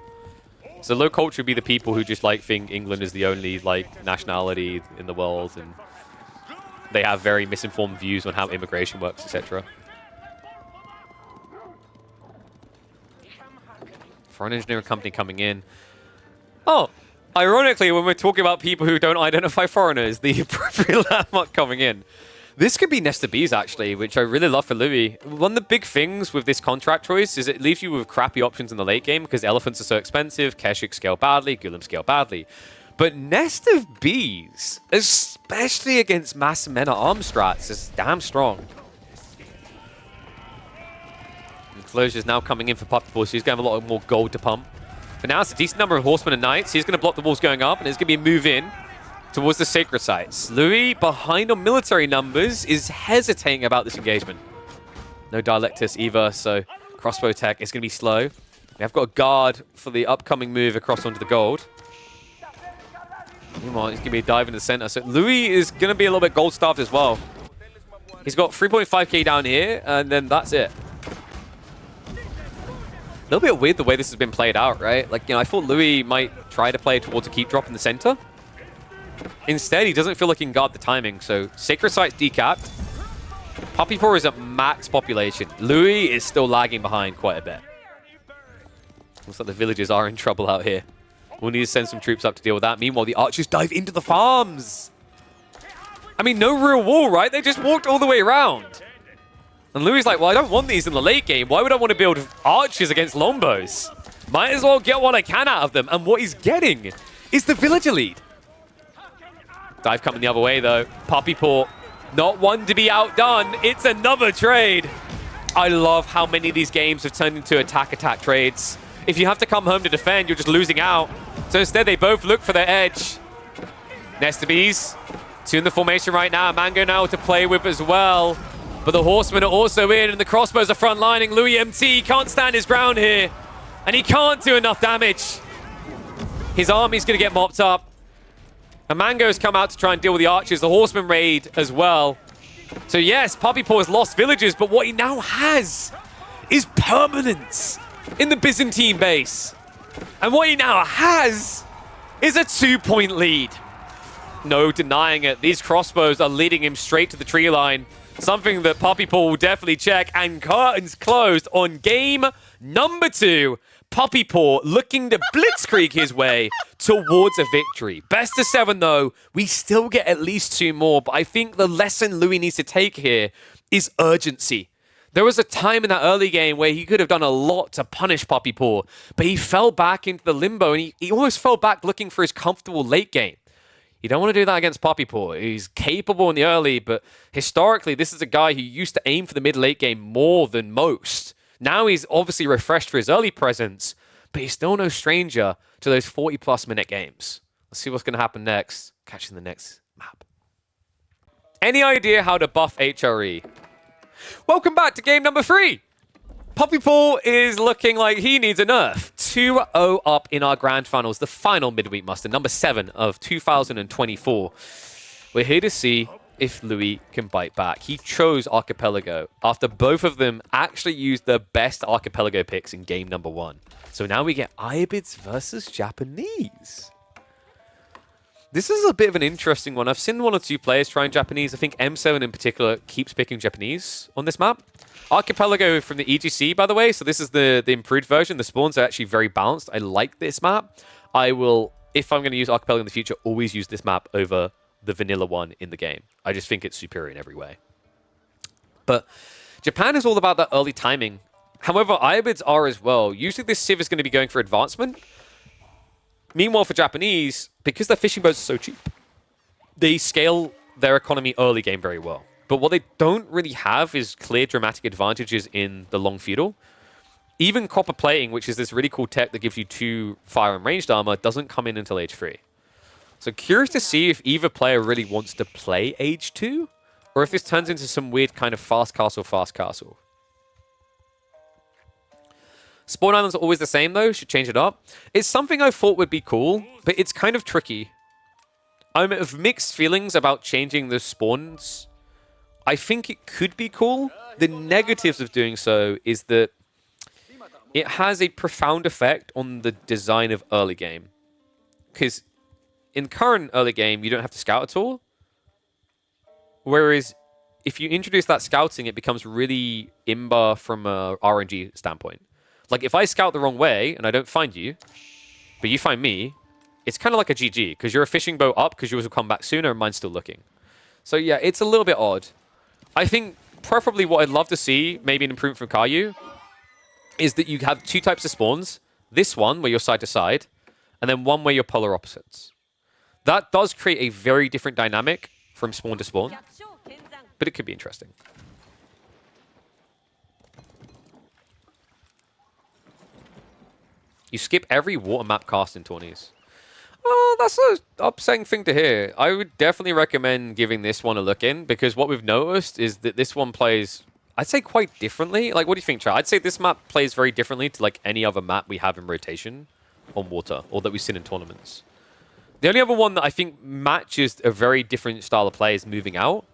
So low culture would be the people who just like think England is the only like nationality in the world, and they have very misinformed views on how immigration works, etc. Foreign engineering company coming in. Oh, ironically, when we're talking about people who don't identify foreigners, the appropriate landmark coming in. This could be Nesta Bees, actually, which I really love for Louis. One of the big things with this contract choice is it leaves you with crappy options in the late game because elephants are so expensive, Keshik scale badly, Gulam scale badly. But Nest of Bees, especially against mass men-at-arms strats, is damn strong. Enclosure's now coming in for Puppy Paw, so he's going to have a lot more gold to pump. But now it's a decent number of Horsemen and Knights. He's going to block the walls going up, and it's going to be a move in towards the Sacred Sites. Louis, behind on military numbers, is hesitating about this engagement. No Dialectus either, so crossbow tech is going to be slow. We have got a guard for the upcoming move across onto the gold. Meanwhile, he's going to be a dive into the center. So Louis is going to be a little bit gold-starved as well. He's got 3.5k down here, and then that's it. little bit weird the way this has been played out, right? Like, you know, I thought Louis might try to play towards a keep drop in the center. Instead, he doesn't feel like he can guard the timing, so Sacred Sight's decapped. Puppy Paw is at max population. Louis is still lagging behind quite a bit. Looks like the villagers are in trouble out here. We'll need to send some troops up to deal with that. Meanwhile, the archers dive into the farms. I mean, no real wall, right? They just walked all the way around. And Louis is like, well, I don't want these in the late game. Why would I want to build archers against longbows? Might as well get what I can out of them. And what he's getting is the villager lead. Dive coming the other way, though. Puppy Paw, not one to be outdone. It's another trade. I love how many of these games have turned into attack-attack trades. If you have to come home to defend, you're just losing out. So instead, they both look for their edge. Nest of Bees, two in the formation right now. Mango now to play with as well. But the Horsemen are also in, and the Crossbows are front-lining. Louis MT can't stand his ground here. And he can't do enough damage. His army's going to get mopped up. And Mango's come out to try and deal with the archers. The Horsemen raid as well. So yes, Puppy Paw has lost villagers, but what he now has is permanence in the Byzantine base. And what he now has is a 2-point lead. No denying it. These crossbows are leading him straight to the tree line. Something that Puppy Paw will definitely check. And curtains closed on game number 2. Puppy Paw looking to blitzkrieg his way towards a victory. Best of 7, though. We still get at least 2 more. But I think the lesson Louis needs to take here is urgency. There was a time in that early game where he could have done a lot to punish Puppy Paw, but he fell back into the limbo, and he almost fell back looking for his comfortable late game. You don't want to do that against Puppy Paw. He's capable in the early, but historically, this is a guy who used to aim for the mid-late game more than most. Now he's obviously refreshed for his early presence, but he's still no stranger to those 40-plus minute games. Let's see what's going to happen next. Catch you in the next map. Any idea how to buff HRE? Welcome back to game number 3. Puppy Paw is looking like he needs a nerf. 2-0 up in our grand finals, the final midweek muster, number 7 of 2024. We're here to see if Louis can bite back. He chose Archipelago after both of them actually used the best Archipelago picks in game number 1. So now we get Ayyubids versus Japanese. This is a bit of an interesting one. I've seen 1 or 2 players trying Japanese. I think M7 in particular keeps picking Japanese on this map. Archipelago from the EGC, by the way. So this is the improved version. The spawns are actually very balanced. I like this map. I will, if I'm going to use Archipelago in the future, always use this map over the vanilla one in the game. I just think it's superior in every way. But Japan is all about that early timing. However, Ayyubids are as well. Usually this Civ is going to be going for advancement. Meanwhile, for Japanese, because their fishing boats are so cheap, they scale their economy early game very well. But what they don't really have is clear dramatic advantages in the long feudal. Even copper plating, which is this really cool tech that gives you 2 fire and ranged armor, doesn't come in until age 3. So curious to see if either player really wants to play age 2, or if this turns into some weird kind of fast castle. Spawn islands are always the same, though. Should change it up. It's something I thought would be cool, but it's kind of tricky. I'm of mixed feelings about changing the spawns. I think it could be cool. The negatives of doing so is that it has a profound effect on the design of early game. Because in current early game, you don't have to scout at all. Whereas if you introduce that scouting, it becomes really imba from a RNG standpoint. Like, if I scout the wrong way and I don't find you, but you find me, it's kind of like a GG, because you're a fishing boat up because yours will come back sooner and mine's still looking. So yeah, it's a little bit odd. I think preferably what I'd love to see, maybe an improvement from Caillou, is that you have 2 types of spawns. This one, where you're side to side, and then one where you're polar opposites. That does create a very different dynamic from spawn to spawn, but it could be interesting. You skip every water map cast in tourneys. Oh, that's an upsetting thing to hear. I would definitely recommend giving this one a look in, because what we've noticed is that this one plays, I'd say, quite differently. Like, what do you think, Chad? I'd say this map plays very differently to like any other map we have in rotation on water, or that we've seen in tournaments. The only other one that I think matches a very different style of play is moving out.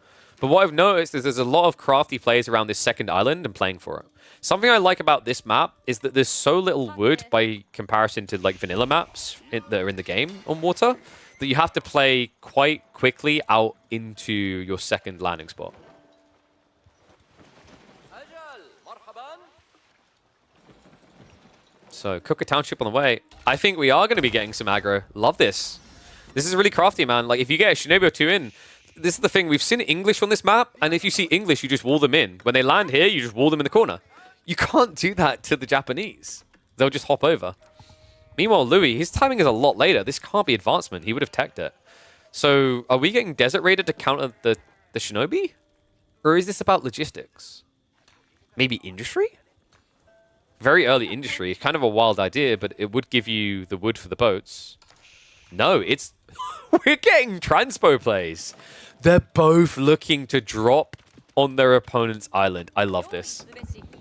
But what I've noticed is there's a lot of crafty players around this second island and playing for it. Something I like about this map is that there's so little wood by comparison to like vanilla maps that are in the game on water that you have to play quite quickly out into your second landing spot. So, Cooker Township on the way. I think we are going to be getting some aggro. Love this. This is really crafty, man. Like, if you get a Shinobi or two in, this is the thing. We've seen English on this map, and if you see English, you just wall them in. When they land here, you just wall them in the corner. You can't do that to the Japanese. They'll just hop over. Meanwhile, Louis, his timing is a lot later. This can't be advancement. He would have teched it. So, are we getting Desert Raider to counter the Shinobi? Or is this about logistics? Maybe industry? Very early industry. Kind of a wild idea, but it would give you the wood for the boats. No, it's... We're getting transpo plays. They're both looking to drop on their opponent's island. I love this.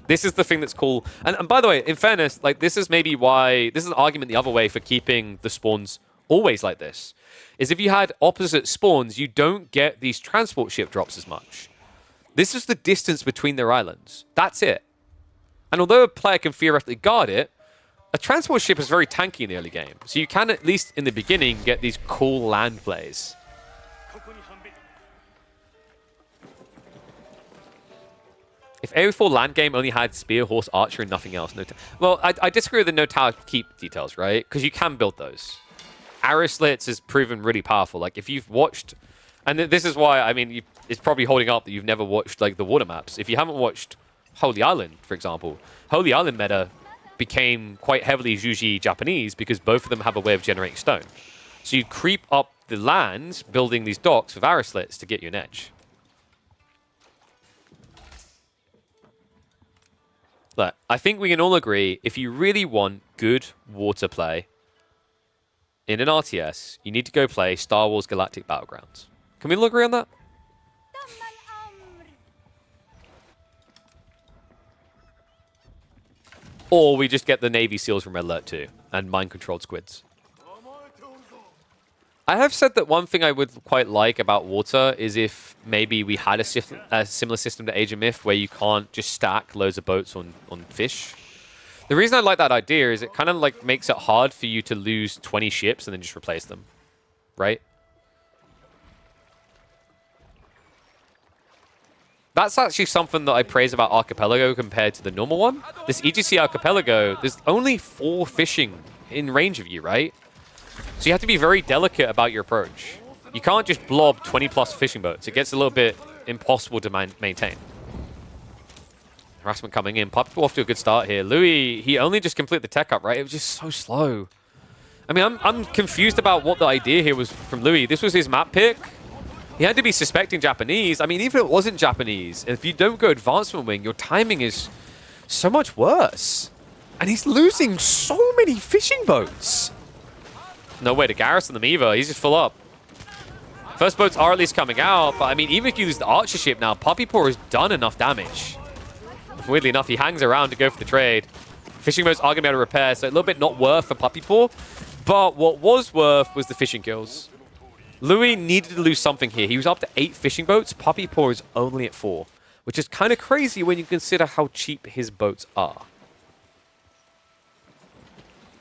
This is the thing that's cool. And by the way, in fairness, like this is maybe why... This is an argument the other way for keeping the spawns always like this. Is if you had opposite spawns, you don't get these transport ship drops as much. This is the distance between their islands. That's it. And although a player can theoretically guard it, a transport ship is very tanky in the early game. So you can, at least in the beginning, get these cool land plays. If AO4 land game only had spear, horse, archer, and nothing else, well, I disagree with the no tower keep details, right? Because you can build those. Arrow slits has proven really powerful. Like, if you've watched... And this is why, I mean, it's probably holding up that you've never watched, like, the water maps. If you haven't watched Holy Island, for example, Holy Island meta became quite heavily Juji Japanese because both of them have a way of generating stone. So you creep up the land, building these docks with arrow slits to get you an edge. Look, I think we can all agree, if you really want good water play in an RTS, you need to go play Star Wars Galactic Battlegrounds. Can we all agree on that? Or we just get the Navy SEALs from Red Alert 2 and mind-controlled squids. I have said that one thing I would quite like about water is if maybe we had a similar system to Age of Myth where you can't just stack loads of boats on fish. The reason I like that idea is it kind of like makes it hard for you to lose 20 ships and then just replace them, right? That's actually something that I praise about Archipelago compared to the normal one. This EGC Archipelago, there's only 4 fishing in range of you, right? So you have to be very delicate about your approach. You can't just blob 20+ fishing boats. It gets a little bit impossible to maintain. Harassment coming in. Puppy off to a good start here. Louis, he only just completed the tech up, right? It was just so slow. I mean, I'm confused about what the idea here was from Louis. This was his map pick. He had to be suspecting Japanese. I mean, even if it wasn't Japanese, if you don't go advancement wing, your timing is so much worse. And he's losing so many fishing boats. No way to garrison them either. He's just full up. First boats are at least coming out, but I mean, even if you lose the archer ship now, Puppy Paw has done enough damage. Weirdly enough, he hangs around to go for the trade. Fishing boats are going to be able to repair, so a little bit not worth for Puppy Paw. But what was worth was the fishing kills. Louis needed to lose something here. He was up to 8 fishing boats. Puppy Paw is only at 4, which is kind of crazy when you consider how cheap his boats are.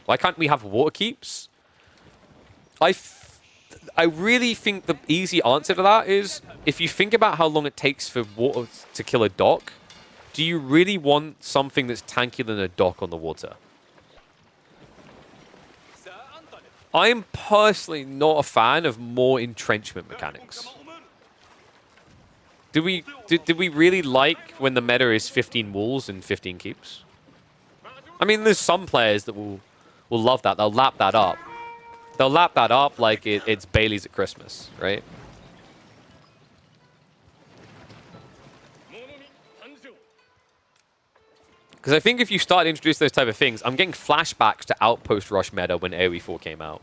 Why can't we have water keeps? I really think the easy answer to that is, if you think about how long it takes for water to kill a dock, do you really want something that's tankier than a dock on the water? I'm personally not a fan of more entrenchment mechanics. Did we really like when the meta is 15 walls and 15 keeps? I mean, there's some players that will love that. They'll lap that up. They'll lap that up like it's Bailey's at Christmas, right? Because I think if you start to introduce those type of things, I'm getting flashbacks to Outpost Rush meta when AoE 4 came out.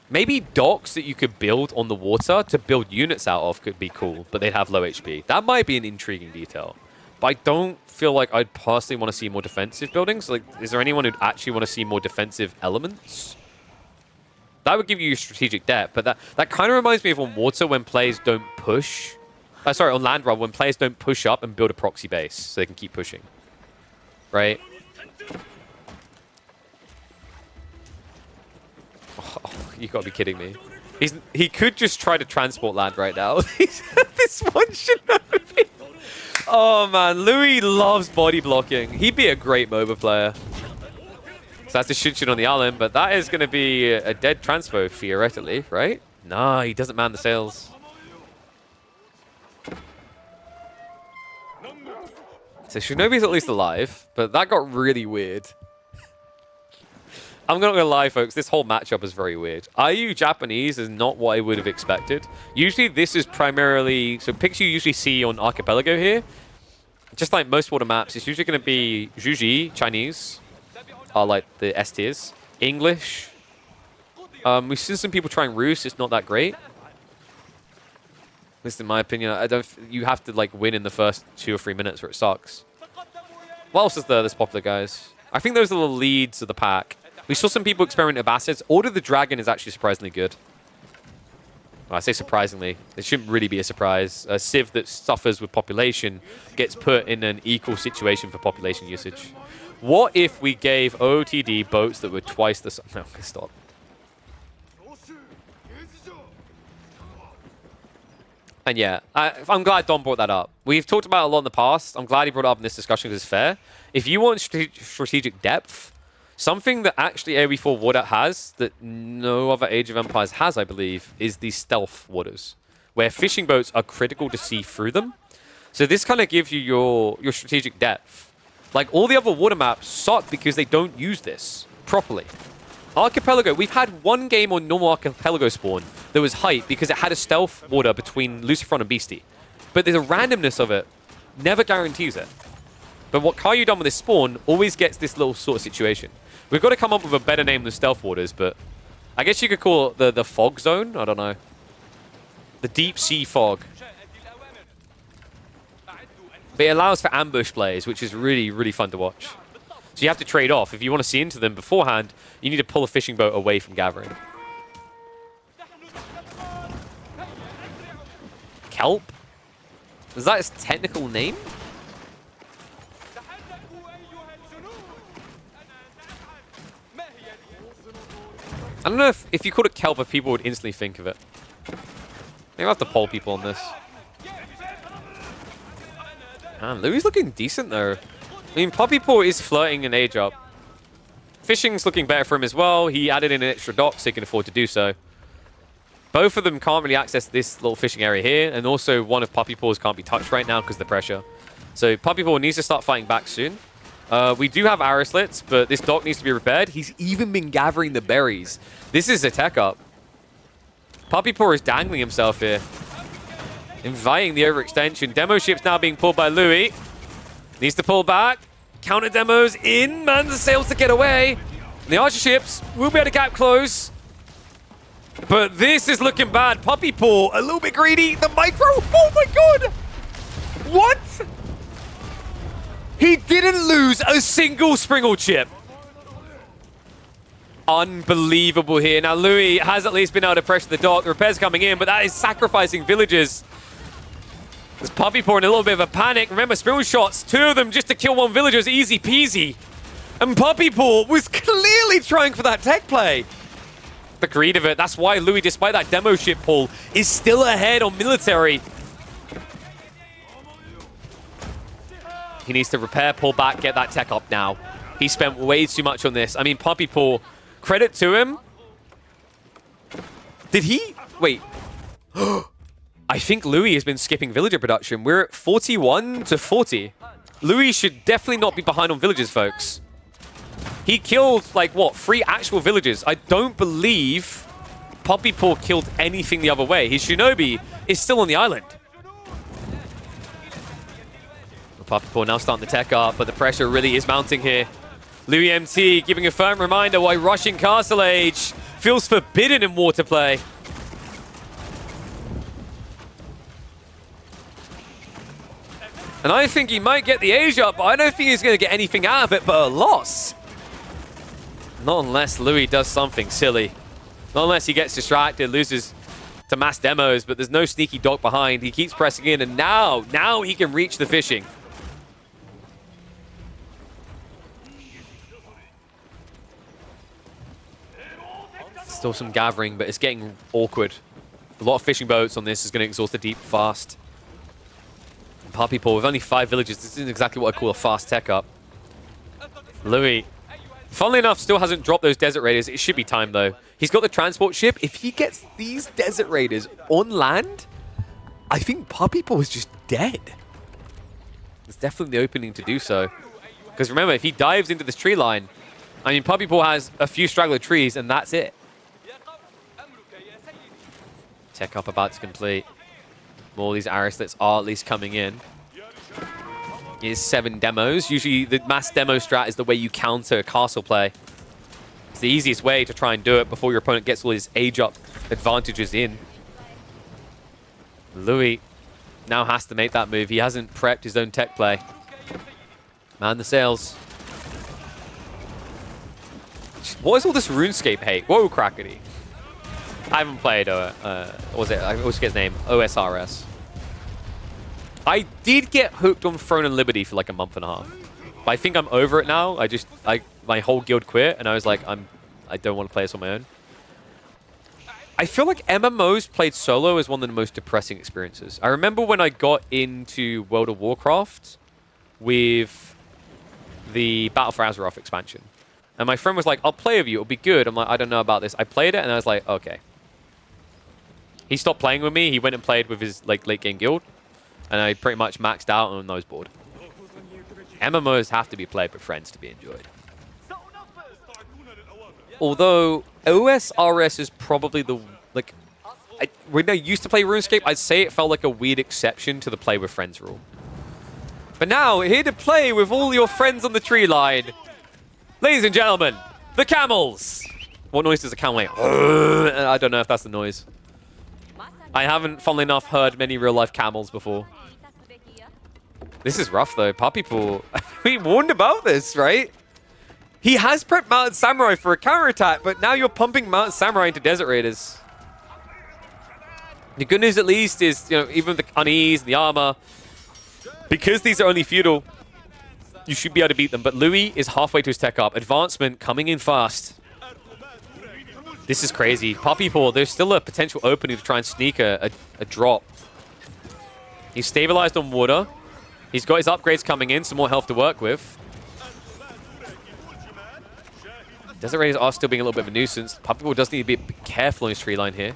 Maybe docks that you could build on the water to build units out of could be cool, but they'd have low HP. That might be an intriguing detail. But I don't feel like I'd personally want to see more defensive buildings. Like, is there anyone who'd actually want to see more defensive elements? That would give you strategic depth, but that kind of reminds me of on water when players don't push sorry, on land rather, when players don't push up and build a proxy base so they can keep pushing. Right? Oh, you gotta be kidding me. He could just try to transport land right now. This one should never be. Oh man, Louis loves body blocking. He'd be a great MOBA player. So that's the shit on the island, but that is going to be a dead transpo, theoretically, right? Nah, he doesn't man the sails. So Shinobi's at least alive, but that got really weird. I'm not going to lie, folks, this whole matchup is very weird. Ayu Japanese is not what I would have expected. Usually this is primarily... So picks you usually see on Archipelago here, just like most water maps, it's usually going to be Juji, Chinese, are like the S tiers. English. We've seen some people trying Rus. It's not that great. At least in my opinion. I don't. You have to like win in the first 2 or 3 minutes or it sucks. What else is there that's popular, guys? I think those are the leads of the pack. We saw some people experiment Abbasids. Order the Dragon is actually surprisingly good. Well, I say surprisingly. It shouldn't really be a surprise. A civ that suffers with population gets put in an equal situation for population usage. What if we gave OOTD boats that were twice the size? No, stop. And yeah, I'm glad Don brought that up. We've talked about it a lot in the past. I'm glad he brought it up in this discussion because it's fair. If you want strategic depth, something that actually AoE4 water has that no other Age of Empires has, I believe, is these stealth waters, where fishing boats are critical to see through them. So this kind of gives you your strategic depth. Like, all the other water maps suck because they don't use this properly. Archipelago, we've had one game on normal Archipelago spawn that was hype because it had a stealth water between Lucifron and Beastie. But the randomness of it never guarantees it. But what Caillou done with this spawn always gets this little sort of situation. We've got to come up with a better name than stealth waters, but I guess you could call it the fog zone? I don't know. The deep sea fog. But it allows for ambush plays, which is really, really fun to watch. So you have to trade off. If you want to see into them beforehand, you need to pull a fishing boat away from gathering. Kelp? Is that its technical name? I don't know if you called it kelp, if people would instantly think of it. Maybe I'll have to poll people on this. Man, Louis looking decent, though. I mean, Puppy Paw is flirting an age up. Fishing's looking better for him as well. He added in an extra dock so he can afford to do so. Both of them can't really access this little fishing area here, and also one of Puppy Paw's can't be touched right now because of the pressure. So Puppy Paw needs to start fighting back soon. We do have arrow slits, but this dock needs to be repaired. He's even been gathering the berries. This is a tech up. Puppy Paw is dangling himself here. Inviting the overextension. Demo ship's now being pulled by Louis. Needs to pull back. Counter demos in. Man the sails to get away. And the archer ships will be able to gap close. But this is looking bad. Puppy Paw a little bit greedy. The micro. Oh my god. What? He didn't lose a single Springle chip. Unbelievable here. Now Louis has at least been able to pressure the dock. The repairs coming in, but that is sacrificing villagers. There's Puppy Paw in a little bit of a panic. Remember, Springle shots, 2 of them just to kill 1 villager is easy peasy. And Puppy Paw was clearly trying for that tech play. The greed of it. That's why Louis, despite that demo ship pull, is still ahead on military. He needs to repair, pull back, get that tech up now. He spent way too much on this. I mean, Puppy Paw, credit to him. Did he? Wait. I think Louis has been skipping villager production. We're at 41 to 40. Louis should definitely not be behind on villagers, folks. He killed, like, what, 3 actual villagers. I don't believe Puppy Paw killed anything the other way. His Shinobi is still on the island. Puppy Paw now starting the tech up, but the pressure really is mounting here. Louis MT giving a firm reminder why rushing Castle Age feels forbidden in water play. And I think he might get the age up, but I don't think he's going to get anything out of it but a loss. Not unless Louis does something silly. Not unless he gets distracted, loses to mass demos, but there's no sneaky dock behind. He keeps pressing in, and now he can reach the fishing. Still some gathering, but it's getting awkward. A lot of fishing boats on this is going to exhaust the deep fast. Puppy Paw with only 5 villages. This isn't exactly what I call a fast tech up. Louis, funnily enough, still hasn't dropped those Desert Raiders. It should be time, though. He's got the transport ship. If he gets these Desert Raiders on land, I think Puppy Paw is just dead. It's definitely the opening to do so. Because remember, if he dives into this tree line, I mean, Puppy Paw has a few straggler trees, and that's it. Tech up about to complete. More of these Arislets are at least coming in. Here's 7 demos. Usually the mass demo strat is the way you counter castle play. It's the easiest way to try and do it before your opponent gets all his age-up advantages in. Louis now has to make that move. He hasn't prepped his own tech play. Man the sails. What is all this RuneScape hate? Whoa, crackety. I haven't played, what was it? I always forget his name. OSRS. I did get hooked on Throne and Liberty for like a month and a half. But I think I'm over it now. My whole guild quit, and I was like, I don't want to play this on my own. I feel like MMOs played solo is one of the most depressing experiences. I remember when I got into World of Warcraft with the Battle for Azeroth expansion. And my friend was like, I'll play with you, it'll be good. I'm like, I don't know about this. I played it, and I was like, okay. He stopped playing with me. He went and played with his like late game guild. And I pretty much maxed out and I was bored. MMOs have to be played with friends to be enjoyed. Although OSRS is probably the, like, when I used to play RuneScape, I'd say it felt like a weird exception to the play with friends rule. But now, here to play with all your friends on the tree line. Ladies and gentlemen, the camels. What noise does a camel make? I don't know if that's the noise. I haven't, funnily enough, heard many real-life camels before. This is rough, though. Puppy Paw. We warned about this, right? He has prepped Mountain Samurai for a counterattack, but now you're pumping Mountain Samurai into Desert Raiders. The good news, at least, is, you know, even with the unease and the armor, because these are only feudal, you should be able to beat them. But Louis is halfway to his tech up. Advancement coming in fast. This is crazy. Puppy Paw, there's still a potential opening to try and sneak a drop. He's stabilized on water. He's got his upgrades coming in, some more health to work with. Desert Raiders are still being a little bit of a nuisance. Puppy Paw does need to be a bit careful on his tree line here.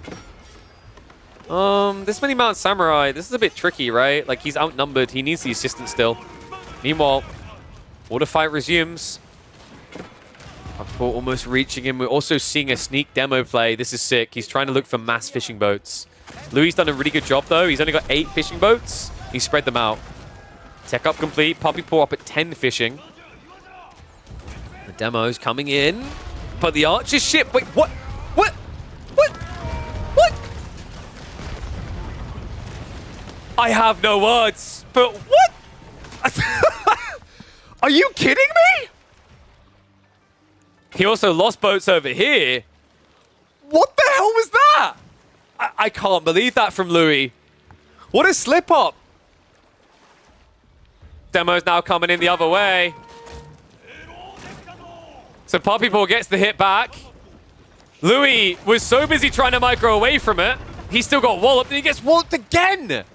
This many Mount Samurai, this is a bit tricky, right? Like, he's outnumbered. He needs the assistance still. Meanwhile, water fight resumes. Puppy Paw almost reaching him. We're also seeing a sneak demo play. This is sick. He's trying to look for mass fishing boats. Louis done a really good job, though. He's only got 8 fishing boats. He spread them out. Tech up complete. Puppy Paw up at 10 fishing. The demo's coming in. But the archer's ship... Wait, what? What? What? What? I have no words. But what? Are you kidding me? He also lost boats over here. What the hell was that? I can't believe that from Louis. What a slip-up. Demo's now coming in the other way. So Puppy Paw gets the hit back. Louis was so busy trying to micro away from it. He still got walloped, and he gets walloped again.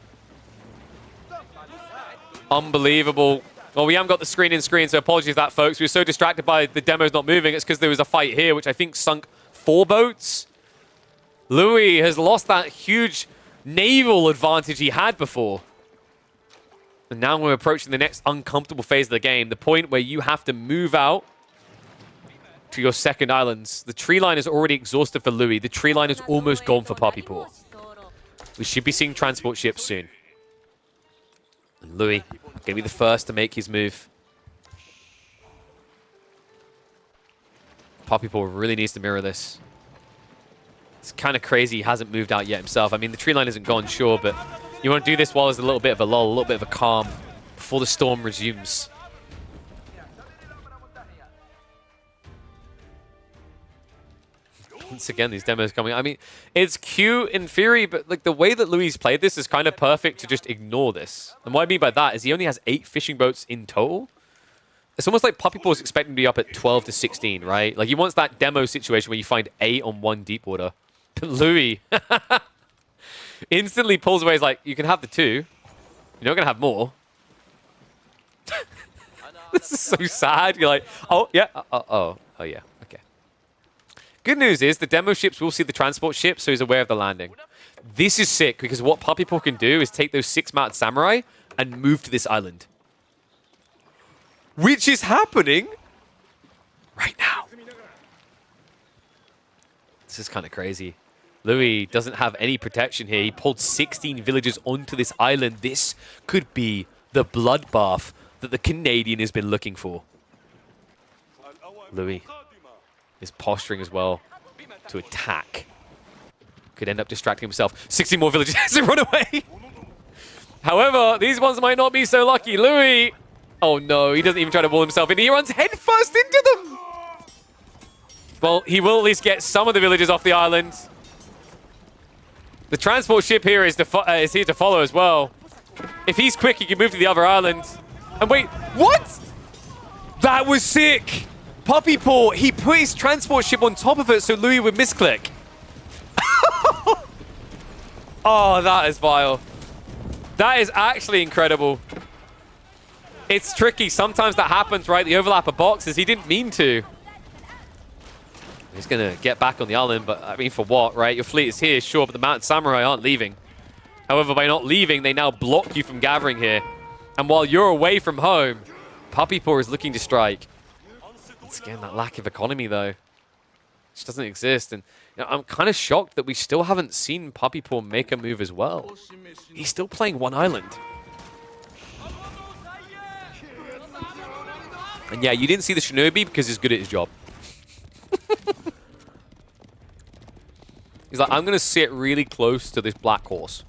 Unbelievable. Well, we haven't got the screen in screen, so apologies for that, folks. We were so distracted by the demos not moving. It's because there was a fight here, which I think sunk 4 boats. Louis has lost that huge naval advantage he had before. And now we're approaching the next uncomfortable phase of the game, the point where you have to move out to your second islands. The tree line is already exhausted for Louis. The tree line is almost gone for Puppy Paw. We should be seeing transport ships soon. And Louis going to be the first to make his move. Puppy Paw really needs to mirror this. It's kind of crazy he hasn't moved out yet himself. I mean, the tree line isn't gone, sure, but you want to do this while there's a little bit of a lull, a little bit of a calm before the storm resumes. Once again, these demos coming. I mean, it's cute in theory, but like the way that Louis played this is kind of perfect to just ignore this. And what I mean by that is he only has 8 fishing boats in total. It's almost like Puppy Paw is expecting to be up at 12 to 16, right? Like he wants that demo situation where you find 8 on 1 deep water. But Louis instantly pulls away. He's like, you can have the 2. You're not going to have more. This is so sad. You're like, oh, yeah. Oh, yeah. Okay. Good news is the demo ships will see the transport ship, so he's aware of the landing. This is sick because what Puppy Paw can do is take those 6 mounted samurai and move to this island. Which is happening right now. This is kind of crazy. Louis doesn't have any protection here. He pulled 16 villagers onto this island. This could be the bloodbath that the Canadian has been looking for. Louis is posturing as well to attack. Could end up distracting himself. 60 more villagers to run away. However, these ones might not be so lucky. Louis, oh no, he doesn't even try to wall himself in. He runs headfirst into them. Well, he will at least get some of the villagers off the island. The transport ship here is here to follow as well. If he's quick, he can move to the other island. And wait, what? That was sick. Puppy Paw, he put his transport ship on top of it so Louis would misclick. Oh, that is vile. That is actually incredible. It's tricky. Sometimes that happens, right? The overlap of boxes. He didn't mean to. He's going to get back on the island, but I mean, for what, right? Your fleet is here, sure, but the mounted samurai aren't leaving. However, by not leaving, they now block you from gathering here. And while you're away from home, Puppy Paw is looking to strike. Once again, that lack of economy, though, just doesn't exist. And you know, I'm kind of shocked that we still haven't seen Puppy Paw make a move as well. He's still playing one island. And yeah, you didn't see the Shinobi because he's good at his job. He's like, I'm going to sit really close to this black horse.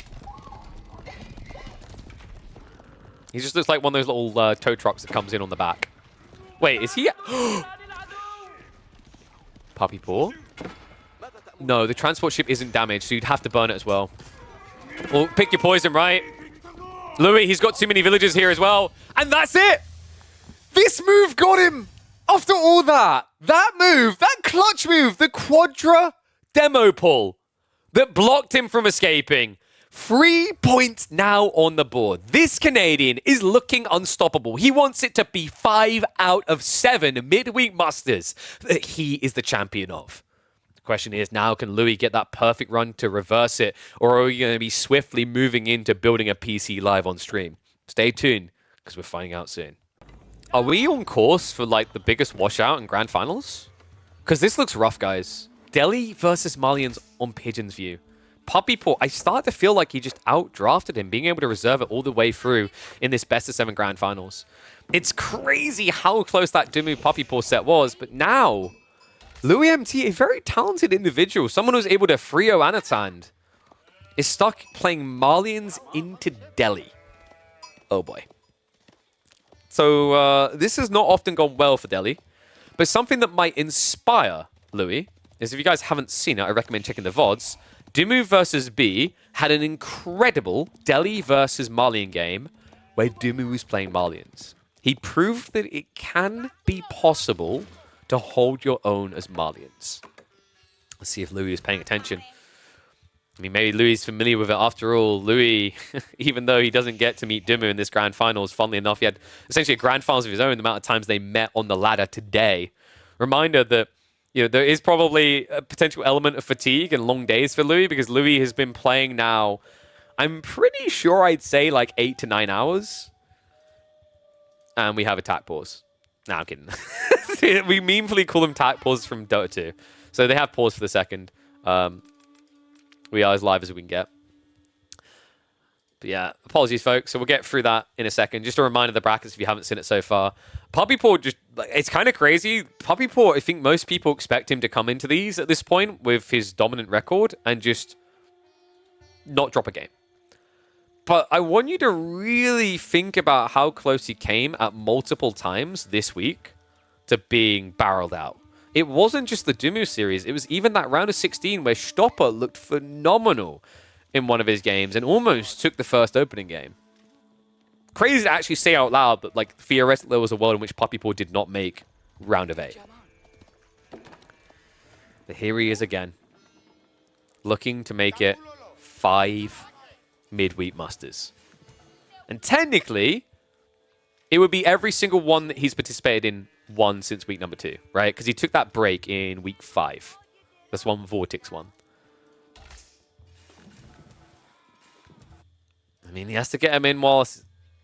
He just looks like one of those little tow trucks that comes in on the back. Wait, is he... Puppy Paw? No, the transport ship isn't damaged, so you'd have to burn it as well. Well, pick your poison, right? Louis, he's got too many villagers here as well. And that's it! This move got him! After all that, that move, that clutch move, the Quadra demo pull that blocked him from escaping. 3 points now on the board. This Canadian is looking unstoppable. He wants it to be 5 out of 7 midweek musters that he is the champion of. The question is now, can Louis get that perfect run to reverse it, or are we going to be swiftly moving into building a PC live on stream? Stay tuned, because we're finding out soon. Are we on course for like the biggest washout in grand finals? Because this looks rough, guys. Delhi versus Malians on Pigeon's View. Puppy Paw, I start to feel like he just outdrafted him, being able to reserve it all the way through in this best of 7 grand finals. It's crazy how close that Dumu Puppy Paw set was, but now Louis MT, a very talented individual, someone who's able to Frio Anatand, is stuck playing Malians into Delhi. Oh boy. So this has not often gone well for Delhi, but something that might inspire Louis is, if you guys haven't seen it, I recommend checking the VODs. Dumu versus B had an incredible Delhi versus Malian game where Dumu was playing Malians. He proved that it can be possible to hold your own as Malians. Let's see if Louis is paying attention. I mean, maybe Louis is familiar with it. After all, Louis, even though he doesn't get to meet Dumu in this grand finals, funnily enough, he had essentially a grand finals of his own, the amount of times they met on the ladder today. Reminder that, you know, there is probably a potential element of fatigue and long days for Louis, because Louis has been playing now, I'm pretty sure I'd say like 8 to 9 hours. And we have attack pause. No, I'm kidding. We meaningfully call them attack pauses from Dota 2. So they have pause for the second. We are as live as we can get. But yeah, apologies, folks. So we'll get through that in a second. Just a reminder of the brackets if you haven't seen it so far. Puppy Paw, just, it's kind of crazy. Puppy Paw, I think most people expect him to come into these at this point with his dominant record and just not drop a game. But I want you to really think about how close he came at multiple times this week to being barreled out. it wasn't just the Dumu series. It was even that round of 16 where Stopper looked phenomenal in one of his games and almost took the first opening game. Crazy to actually say out loud that, like, theoretically there was a world in which Puppy Paw did not make round of 8. But here he is again, looking to make it 5 midweek musters. And technically, it would be every single one that he's participated in one since week number 2, right? Because he took that break in week 5. That's one Vortex one. I mean, he has to get him in while,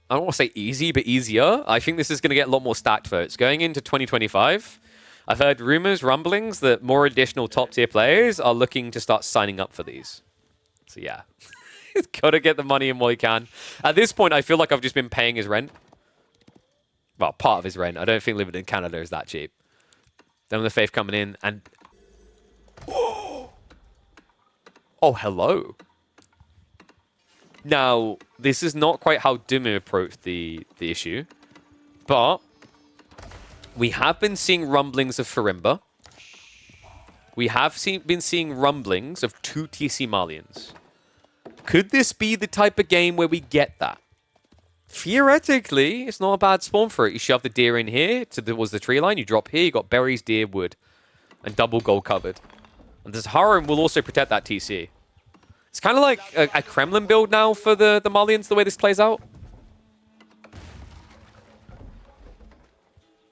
I don't want to say easy, but easier. I think this is going to get a lot more stacked votes. Going into 2025, I've heard rumors, rumblings, that more additional top-tier players are looking to start signing up for these. So yeah, he's got to get the money in while he can. At this point, I feel like I've just been paying his rent. Well, part of his rent. I don't think living in Canada is that cheap. Then the Faith coming in and... Oh, hello. Now, this is not quite how Dumu approached the issue, but we have been seeing rumblings of Farimba. We have been seeing rumblings of 2 TC Malians. Could this be the type of game where we get that? Theoretically, it's not a bad spawn for it. You shove the deer in here towards the tree line. You drop here. You got berries, deer, wood, and double gold covered. And this Harem will also protect that TC. It's kind of like a Kremlin build now for the Malians, the way this plays out.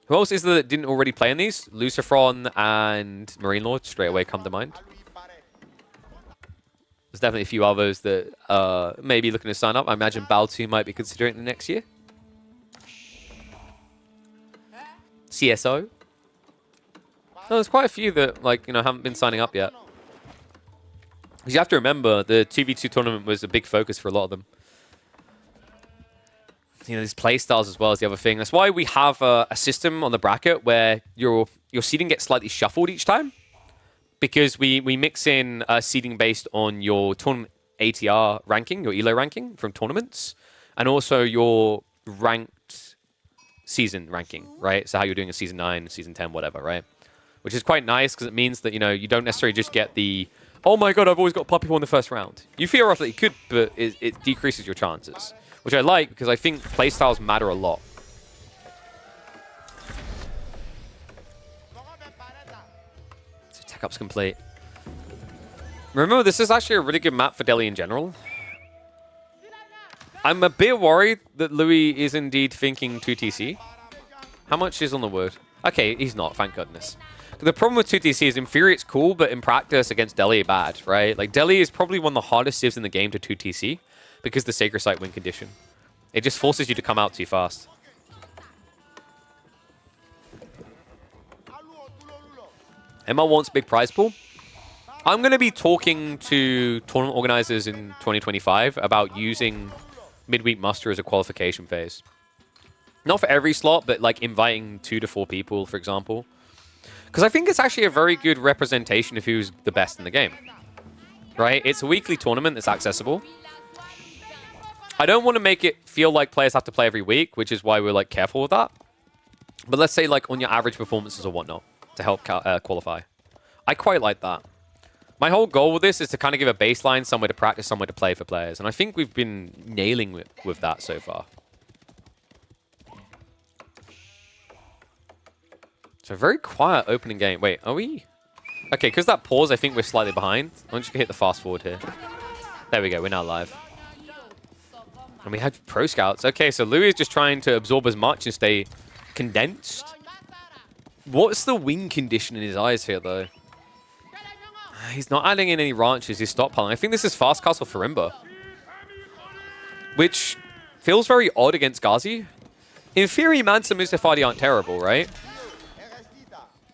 Who else is there that didn't already play in these? Lucifron and Marine Lord straight away come to mind. There's definitely a few others that may be looking to sign up. I imagine Baltu might be considering it the next year. CSO. No, there's quite a few that, like, you know, haven't been signing up yet. Because you have to remember, the 2v2 tournament was a big focus for a lot of them. You know, these play styles as well as the other thing. That's why we have a system on the bracket where your seeding gets slightly shuffled each time. Because we mix in seeding based on your tournament ATR ranking, your ELO ranking from tournaments, and also your ranked season ranking, right? So how you're doing a season 9, season 10, whatever, right? Which is quite nice because it means that, you know, you don't necessarily just get the, oh my god, I've always got Puppy Paw in the first round. You theoretically could, but it decreases your chances. Which I like because I think playstyles matter a lot. So tech up's complete. Remember, this is actually a really good map for Delhi in general. I'm a bit worried that Louis is indeed thinking 2TC. How much is on the wood? Okay, he's not, thank goodness. The problem with 2TC is in theory it's cool, but in practice against Delhi bad, right? Like Delhi is probably one of the hardest civs in the game to 2TC because the Sacred Site win condition. It just forces you to come out too fast. Emma wants big prize pool. I'm going to be talking to tournament organizers in 2025 about using midweek muster as a qualification phase. Not for every slot, but like inviting 2 to 4 people, for example. Because I think it's actually a very good representation of who's the best in the game. Right? It's a weekly tournament that's accessible. I don't want to make it feel like players have to play every week, which is why we're like careful with that. But let's say like on your average performances or whatnot to help qualify. I quite like that. My whole goal with this is to kind of give a baseline, somewhere to practice, somewhere to play for players. And I think we've been nailing with that so far. So very quiet opening game. Wait, are we? Okay, because that pause, I think we're slightly behind. I'm just going to hit the fast forward here. There we go, we're now live. And we had pro scouts. Okay, so Louis is just trying to absorb as much and stay condensed. What's the wing condition in his eyes here, though? He's not adding in any ranches. He's stockpiling. I think this is fast castle Farimba, which feels very odd against Ghazi. In theory, Mansa Mustafadi aren't terrible, right?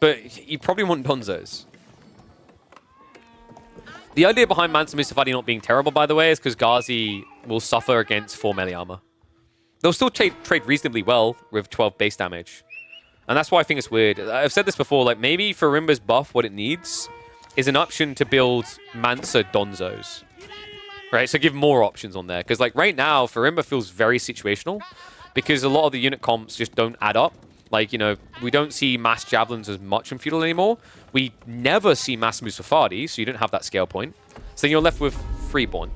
But you probably want Donzos. The idea behind Mansa Mustafadi not being terrible, by the way, is because Ghazi will suffer against 4 melee armor. They'll still trade reasonably well with 12 base damage. And that's why I think it's weird. I've said this before, like maybe Farimba's buff, what it needs is an option to build Mansa Donzos. Right, so give more options on there. Because like right now, Farimba feels very situational because a lot of the unit comps just don't add up. Like, you know, we don't see mass javelins as much in feudal anymore. We never see mass Musafadi, so you don't have that scale point. So then you're left with freeborn.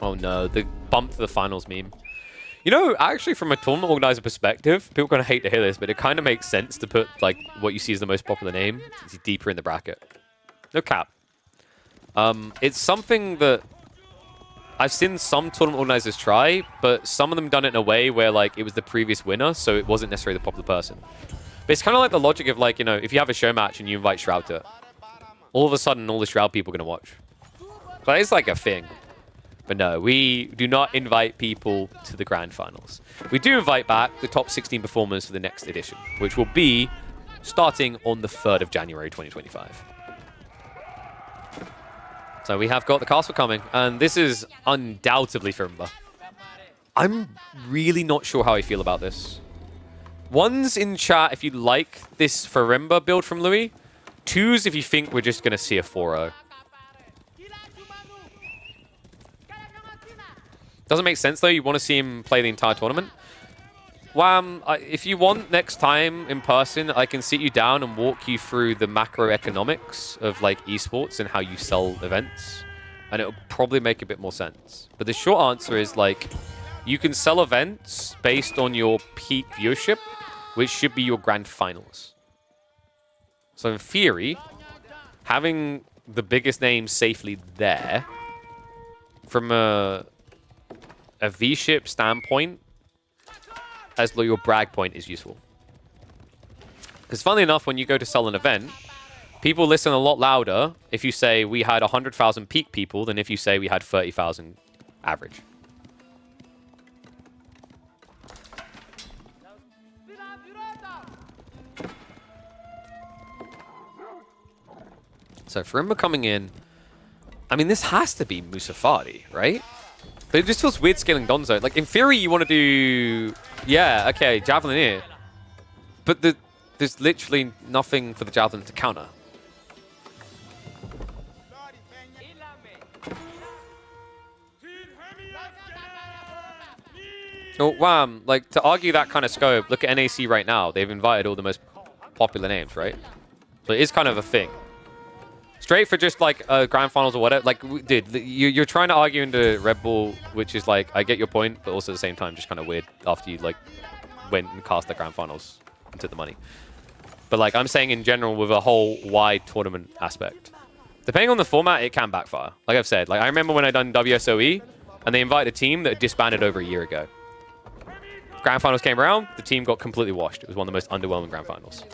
Oh no, the bump to the finals meme. You know, actually from a tournament organizer perspective, people kind of hate to hear this, but it kind of makes sense to put like what you see as the most popular name deeper in the bracket. No cap. It's something that I've seen some tournament organizers try, but some of them done it in a way where like it was the previous winner, so it wasn't necessarily the popular person. But it's kind of like the logic of like, you know, if you have a show match and you invite Shroud to it, all of a sudden all the Shroud people are going to watch. But it's like a thing. But no, we do not invite people to the grand finals. We do invite back the top 16 performers for the next edition, which will be starting on the 3rd of January 2025. So we have got the castle coming, and this is undoubtedly Firimba. I'm really not sure how I feel about this. One's in chat if you like this Firimba build from Louis. Two's if you think we're just going to see a 4-0. Doesn't make sense, though. You want to see him play the entire tournament. Wham, if you want next time in person, I can sit you down and walk you through the macroeconomics of like esports and how you sell events. And it'll probably make a bit more sense. But the short answer is like, you can sell events based on your peak viewership, which should be your grand finals. So in theory, having the biggest name safely there, from a V-ship standpoint, as your brag point is useful. Because funnily enough, when you go to sell an event, people listen a lot louder if you say we had 100,000 peak people than if you say we had 30,000 average. So Firimba coming in, I mean, this has to be Musafadi, right? But it just feels weird scaling Donzo. Like, in theory, you want to do... Yeah, okay, Javelin here. But there's literally nothing for the Javelin to counter. Oh, wham. Like, to argue that kind of scope, look at NAC right now. They've invited all the most popular names, right? So it is kind of a thing. Straight for just like grand finals or whatever. Like, dude, you're trying to argue into Red Bull, which is like, I get your point, but also at the same time, just kind of weird after you like went and cast the grand finals and took the money. But like, I'm saying in general with a whole wide tournament aspect. Depending on the format, it can backfire. Like I've said, like I remember when I done WSOE and they invited a team that had disbanded over a year ago. Grand finals came around, the team got completely washed. It was one of the most underwhelming grand finals.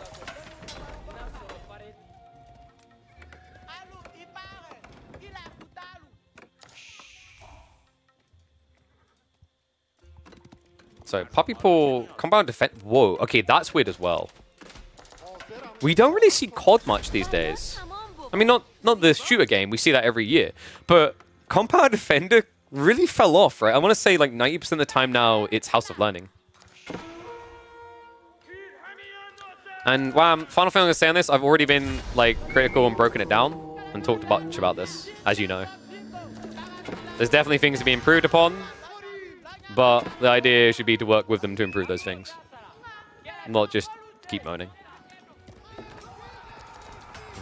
So, Puppy Paw, compound defense. Whoa, okay, that's weird as well. We don't really see COD much these days. I mean, not the shooter game, we see that every year. But compound defender really fell off, right? I want to say like 90% of the time now, it's House of Learning. And wow, final thing I'm going to say on this, I've already been like critical and broken it down and talked a bunch about this, as you know. There's definitely things to be improved upon. But the idea should be to work with them to improve those things. Not just keep moaning.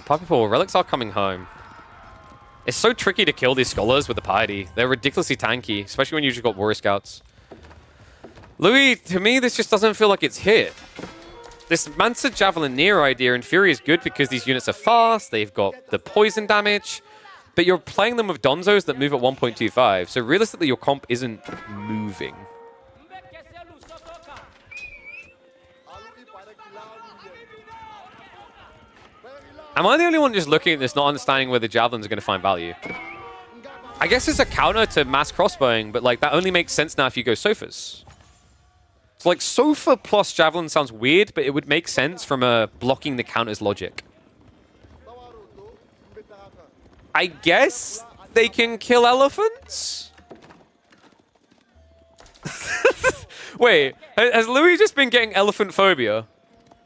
Puppy Paw, relics are coming home. It's so tricky to kill these scholars with the piety. They're ridiculously tanky, especially when you just got warrior scouts. Louis, to me, this just doesn't feel like it's hit. This Mansa Javelineer idea in Fury is good because these units are fast, they've got the poison damage, but you're playing them with Donzos that move at 1.25, so realistically your comp isn't moving. Am I the only one just looking at this, not understanding where the Javelins are going to find value? I guess it's a counter to mass crossbowing, but like that only makes sense now if you go Sofas. So like Sofa plus Javelin sounds weird, but it would make sense from a blocking the counters logic. I guess they can kill elephants? Wait, has Louis just been getting elephant phobia?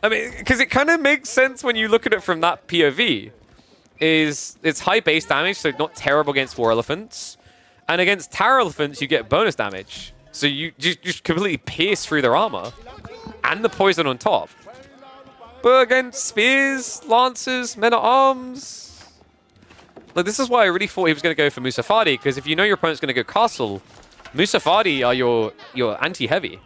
I mean, because it kind of makes sense when you look at it from that POV. is it's high base damage, so not terrible against war elephants. And against tower elephants, you get bonus damage. So you just completely pierce through their armor. And the poison on top. But against spears, lancers, men-at-arms... Like, this is why I really thought he was going to go for Musafadi, because if you know your opponent's going to go castle, Musafadi are your anti-heavy.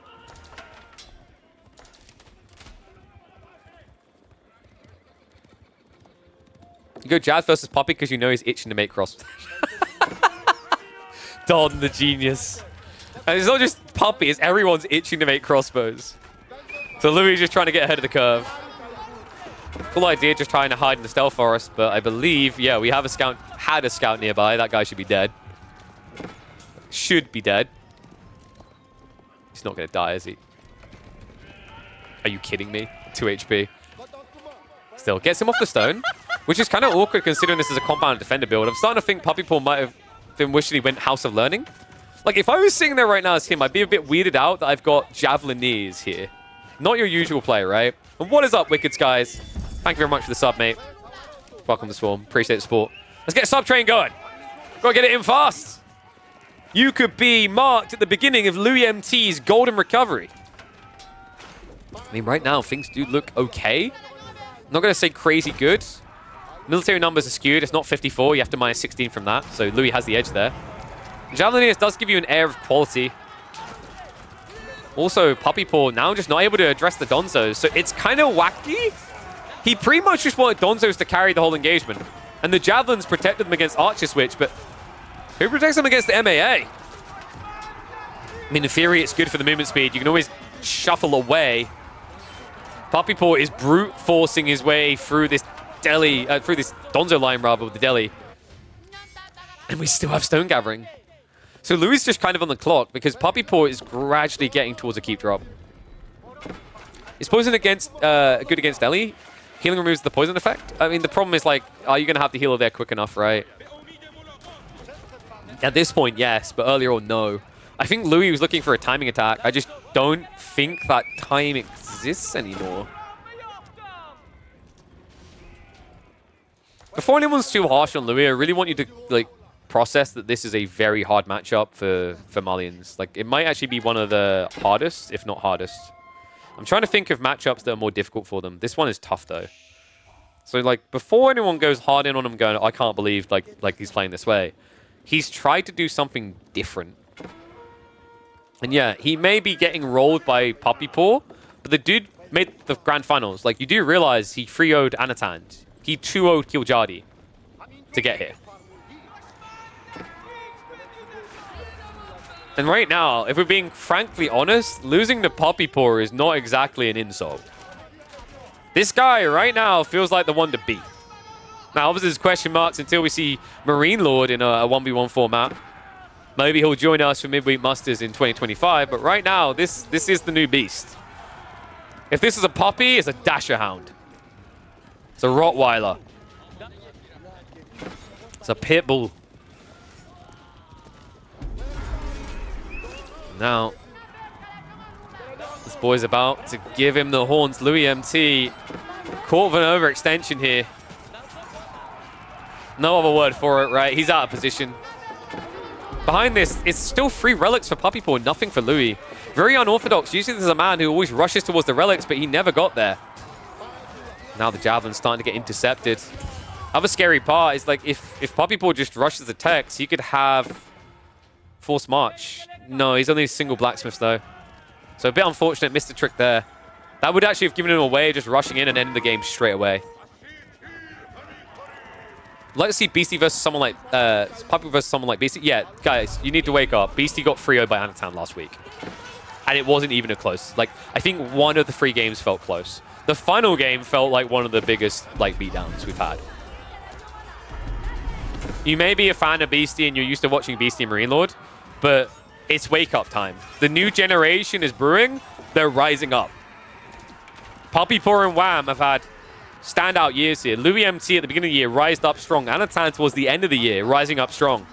You go Jazz versus Poppy because you know he's itching to make cross. Don, the genius. And it's not just Poppy, it's everyone's itching to make crossbows. So Louis is just trying to get ahead of the curve. Cool idea, just trying to hide in the stealth forest, but I believe, yeah, we have a scout, had a scout nearby. That guy should be dead. Should be dead. He's not going to die, is he? Are you kidding me? 2 HP. Still, gets him off the stone, which is kind of awkward considering this is a compound defender build. I'm starting to think Puppy Paw might have been wishing he went House of Learning. Like, if I was sitting there right now as him, I'd be a bit weirded out that I've got Javeliniers here. Not your usual play, right? And what is up, Wickeds, guys? Thank you very much for the sub, mate. Welcome to Swarm. Appreciate the support. Let's get a sub train going. Gotta get it in fast. You could be marked at the beginning of Louis MT's golden recovery. I mean, right now, things do look okay. I'm not going to say crazy good. Military numbers are skewed. It's not 54. You have to minus 16 from that. So Louis has the edge there. Javelineers does give you an air of quality. Also, Puppy Paw now just not able to address the Donzos. So it's kind of wacky. He pretty much just wanted Donzos to carry the whole engagement. And the Javelins protected them against Archer Switch, but who protects them against the MAA? I mean, in theory, it's good for the movement speed. You can always shuffle away. Puppy Paw is brute forcing his way through this through this Donzo line, rather, with the deli. And we still have Stone Gathering. So Louis is just kind of on the clock because Puppy Paw is gradually getting towards a keep drop. Is poison against good against deli? Healing removes the poison effect? I mean, the problem is, like, are you going to have the healer there quick enough, right? At this point, yes, but earlier on, no. I think Louis was looking for a timing attack. I just don't think that time exists anymore. Before anyone's too harsh on Louis, I really want you to, like, process that this is a very hard matchup for Malians. Like, it might actually be one of the hardest, if not hardest. I'm trying to think of matchups that are more difficult for them. This one is tough, though. So, like, before anyone goes hard in on him going, I can't believe, like he's playing this way, he's tried to do something different. And yeah, he may be getting rolled by Puppy Paw, but the dude made the grand finals. Like, you do realize he 3-0'd Anatand. He 2-0'd Kiljadi to get here. And right now, if we're being frankly honest, losing to Puppy Paw is not exactly an insult. This guy right now feels like the one to beat. Now, obviously, there's question marks until we see Marine Lord in a 1v1 format. Maybe he'll join us for midweek musters in 2025, but right now, this is the new beast. If this is a puppy, it's a Dasher Hound. It's a Rottweiler. It's a pit bull. Now, this boy's about to give him the horns. Louis MT caught with an overextension here. No other word for it, right? He's out of position. Behind this, it's still 3 relics for Puppy Paw, nothing for Louis. Very unorthodox. Usually there's a man who always rushes towards the relics, but he never got there. Now the Javelin's starting to get intercepted. Other scary part is, like, if Puppy Paw just rushes the text, he could have Force March. No, he's only single blacksmiths, though. So a bit unfortunate, missed the trick there. That would actually have given him away, just rushing in and ending the game straight away. I'd like to see Beastie versus someone like Puppy versus someone like Beastie. Yeah, guys, you need to wake up. Beastie got 3-0'd by Anatan last week. And it wasn't even a close. Like, I think one of the 3 games felt close. The final game felt like one of the biggest, like, beatdowns we've had. You may be a fan of Beastie and you're used to watching Beastie and Marine Lord, but it's wake-up time. The new generation is brewing. They're rising up. Puppy Paw and Wham have had standout years here. Louis MT at the beginning of the year rised up strong. Anatan towards the end of the year, rising up strong.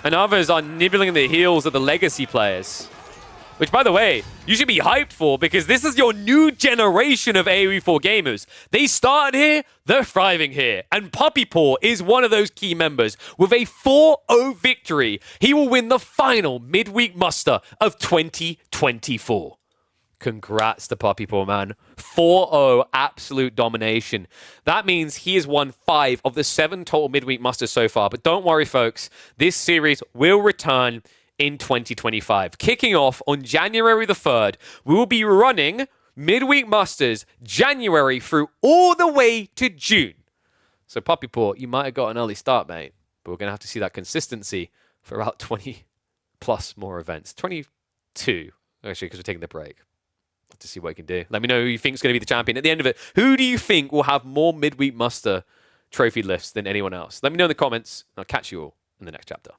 And others are nibbling the heels of the legacy players. which, by the way, you should be hyped for because this is your new generation of AoE 4 gamers. They started here, they're thriving here. And Puppy Paw is one of those key members. With a 4-0 victory, he will win the final midweek muster of 2024. Congrats to Puppy Paw, man. 4-0, absolute domination. That means he has won 5 of the 7 total midweek musters so far. But don't worry, folks. This series will return in 2025. Kicking off on January the 3rd, we will be running midweek musters January through all the way to June. So Puppy Paw, you might have got an early start, mate. But we're going to have to see that consistency for about 20 plus more events. 22, actually, because we're taking the break. To see what he can do. Let me know who you think is going to be the champion. At the end of it, who do you think will have more midweek muster trophy lifts than anyone else? Let me know in the comments. I'll catch you all in the next chapter.